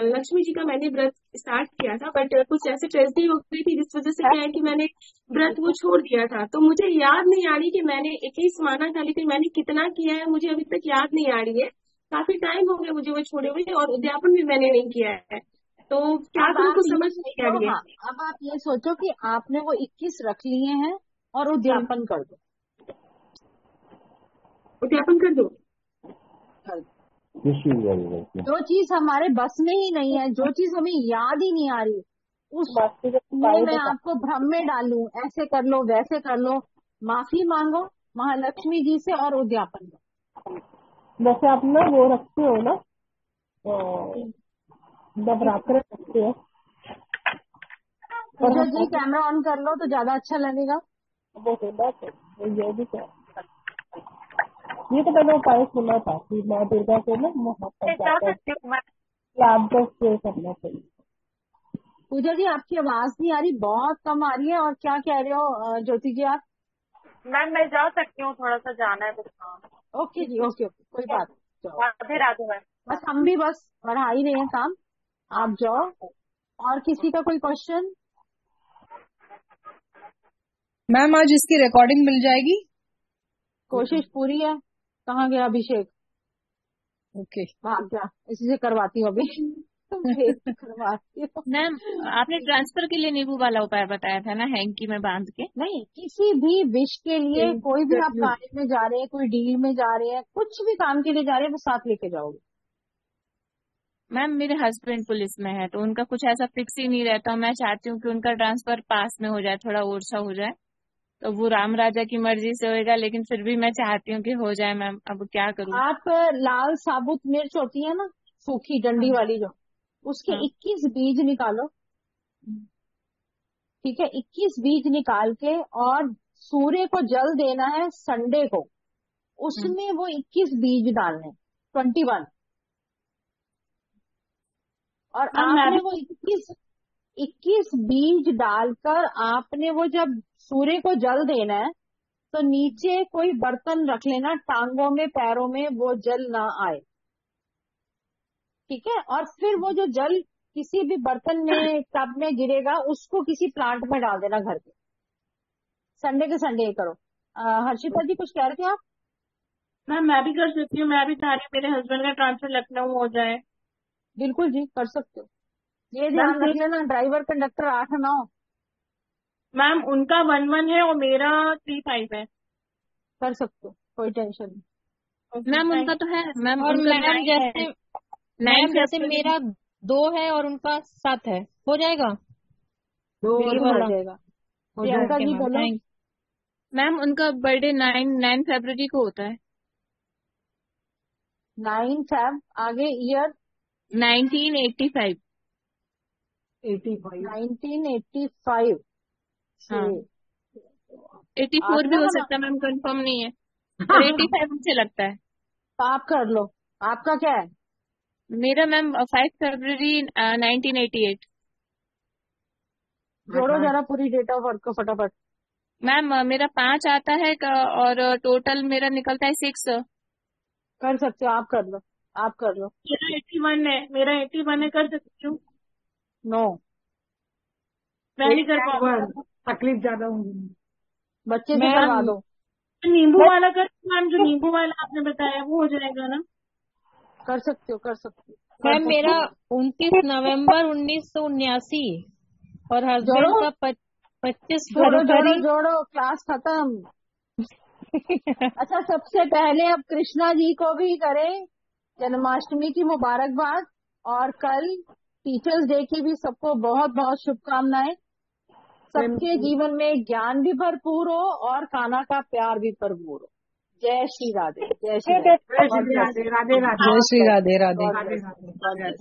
लक्ष्मी जी का मैंने व्रत स्टार्ट किया था, बट कुछ ऐसे ट्रेजेडी हो गई थी जिस वजह से क्या है कि मैंने व्रत वो छोड़ दिया था। तो मुझे याद नहीं आ रही कि मैंने 21 माना था, लेकिन मैंने कितना किया है मुझे अभी तक याद नहीं आ रही है। काफी टाइम हो गया मुझे वो छोड़े हुए, और उद्यापन भी मैंने नहीं किया है, तो क्या करूँ कुछ समझ नहीं आ रही है। अब आप ये सोचो कि आपने वो 21 रख लिए हैं और उद्यापन कर दो। उद्यापन कर दो। जो चीज हमारे बस में ही नहीं है, जो चीज हमें याद ही नहीं आ रही, उस में मैं आपको भ्रम में डालूं, ऐसे कर लो वैसे कर लो, माफी मांगो महालक्ष्मी जी से और उद्यापन करो। जैसे आप ना वो रखते हो ना, नवरात्र रखते हो। पूजा जी कैमरा ऑन कर लो तो ज्यादा अच्छा लगेगा। ये भी क्या, ये तो मैंने उपाय सुना था कि माँ दुर्गा को ना करना चाहिए। पूजा जी आपकी आवाज नहीं आ रही, बहुत कम आ रही है। और क्या कह रहे हो ज्योति जी आप? मैम मैं जा सकती हूँ, थोड़ा सा जाना है कुछ काम। ओके जी, ओके कोई बात नहीं। राधे राधे मैम। बस हम भी बस बढ़ा ही रहे हैं काम, आप जाओ। और किसी का कोई क्वेश्चन? मैम आज इसकी रिकॉर्डिंग मिल जाएगी? कोशिश पूरी है। कहाँ गया अभिषेक? ओके भाग जा, इसी से करवाती हूँ अभी। करवाती हूँ। मैम आपने ट्रांसफर के लिए नींबू वाला उपाय बताया था ना, हैंकी में बांध के? नहीं, किसी भी विश के लिए, कोई भी आप कार्य में जा रहे हैं, कोई डील में जा रहे हैं, कुछ भी काम के लिए जा रहे हैं, वो साथ लेके जाओगे। मैम मेरे हस्बैंड पुलिस में है तो उनका कुछ ऐसा फिक्स ही नहीं रहता। मैं चाहती हूँ कि उनका ट्रांसफर पास में हो जाए, थोड़ा और सा हो जाए। तो वो राम राजा की मर्जी से होएगा, लेकिन फिर भी मैं चाहती हूँ कि हो जाए मैम। अब क्या करूँ? आप लाल साबुत मिर्च होती है ना, सूखी डंडी हाँ वाली जो, उसके हाँ 21 बीज निकालो। ठीक है, 21 बीज निकाल के और सूर्य को जल देना है संडे को, उसमें वो 21 बीज डालने, 21। और मैम मैं आपने भी वो 21 बीज डालकर आपने वो जब सूर्य को जल देना है तो नीचे कोई बर्तन रख लेना, टांगों में पैरों में वो जल ना आए। ठीक है, और फिर वो जो जल किसी भी बर्तन में टब में गिरेगा उसको किसी प्लांट में डाल देना घर पे। संडे के संडे ये करो। हर्षिता जी कुछ कह रहे थे आप? मैम मैं भी कर सकती हूँ। मैं भी चाह रही हूँ मेरे हस्बैंड का ट्रांसफर लखनऊ हो जाए। बिल्कुल जी, कर सकते हो। ये मैम ध्यान रख लेना, ड्राइवर कंडक्टर 8-9। मैम उनका 11 है और मेरा 35 है। कर सकते हो, कोई टेंशन नहीं। ओके मैम उनका थैंक तो है मैम, और उनका मैम 9 है, जैसे 9 जैसे फरवरी। मेरा 2 है और उनका 7 है, हो जाएगा दो ये तो हो वाला? जाएगा। हो प्रियंका जाएगा। ओके जी मैम, बोलो। थैंक। मैम उनका बर्थडे 9 फरवरी को होता है। 9 फैब, आगे ईयर 1985। 85। 1985। हाँ, 84 भी आत्मा हो का सकता है मैम, कंफर्म नहीं है, पर 85 मुझे लगता है। आप कर लो। आपका क्या है? मेरा मैम 5 फरवरी 1988। जोड़ो जरा पूरी डेट ऑफ बर्थ को फटाफट। मैम मेरा 5 आता है और टोटल मेरा निकलता है 6। कर सकते हो, आप कर लो, आप कर लो। मेरा 81 है। मेरा 81 है, कर सकती हूँ। नो, मैं नहीं कर पाऊंगी। तकलीफ ज्यादा होगी। बच्चे से मैम करवा दो। नींबू वाला कर मैम, जो नींबू वाला आपने बताया वो हो जाएगा ना? कर सकते हो, कर सकते हो, कर मैम सकते मेरा हो। 29 नवंबर 1979 और हस्बैंड जोड़ो का 25 जोड़ो जोड़ो फरवरी। जोड़ो, क्लास खत्म। अच्छा, सबसे पहले अब कृष्णा जी को भी करें जन्माष्टमी की मुबारकबाद, और कल टीचर्स डे की भी सबको बहुत बहुत शुभकामनाएं। सबके जीवन में ज्ञान भी भरपूर हो और कान्हा का प्यार भी भरपूर हो। जय श्री राधे, जय श्री राधे। राधे राधे राधे राधे। जय Shri Radhe Radhe. God bless. God bless.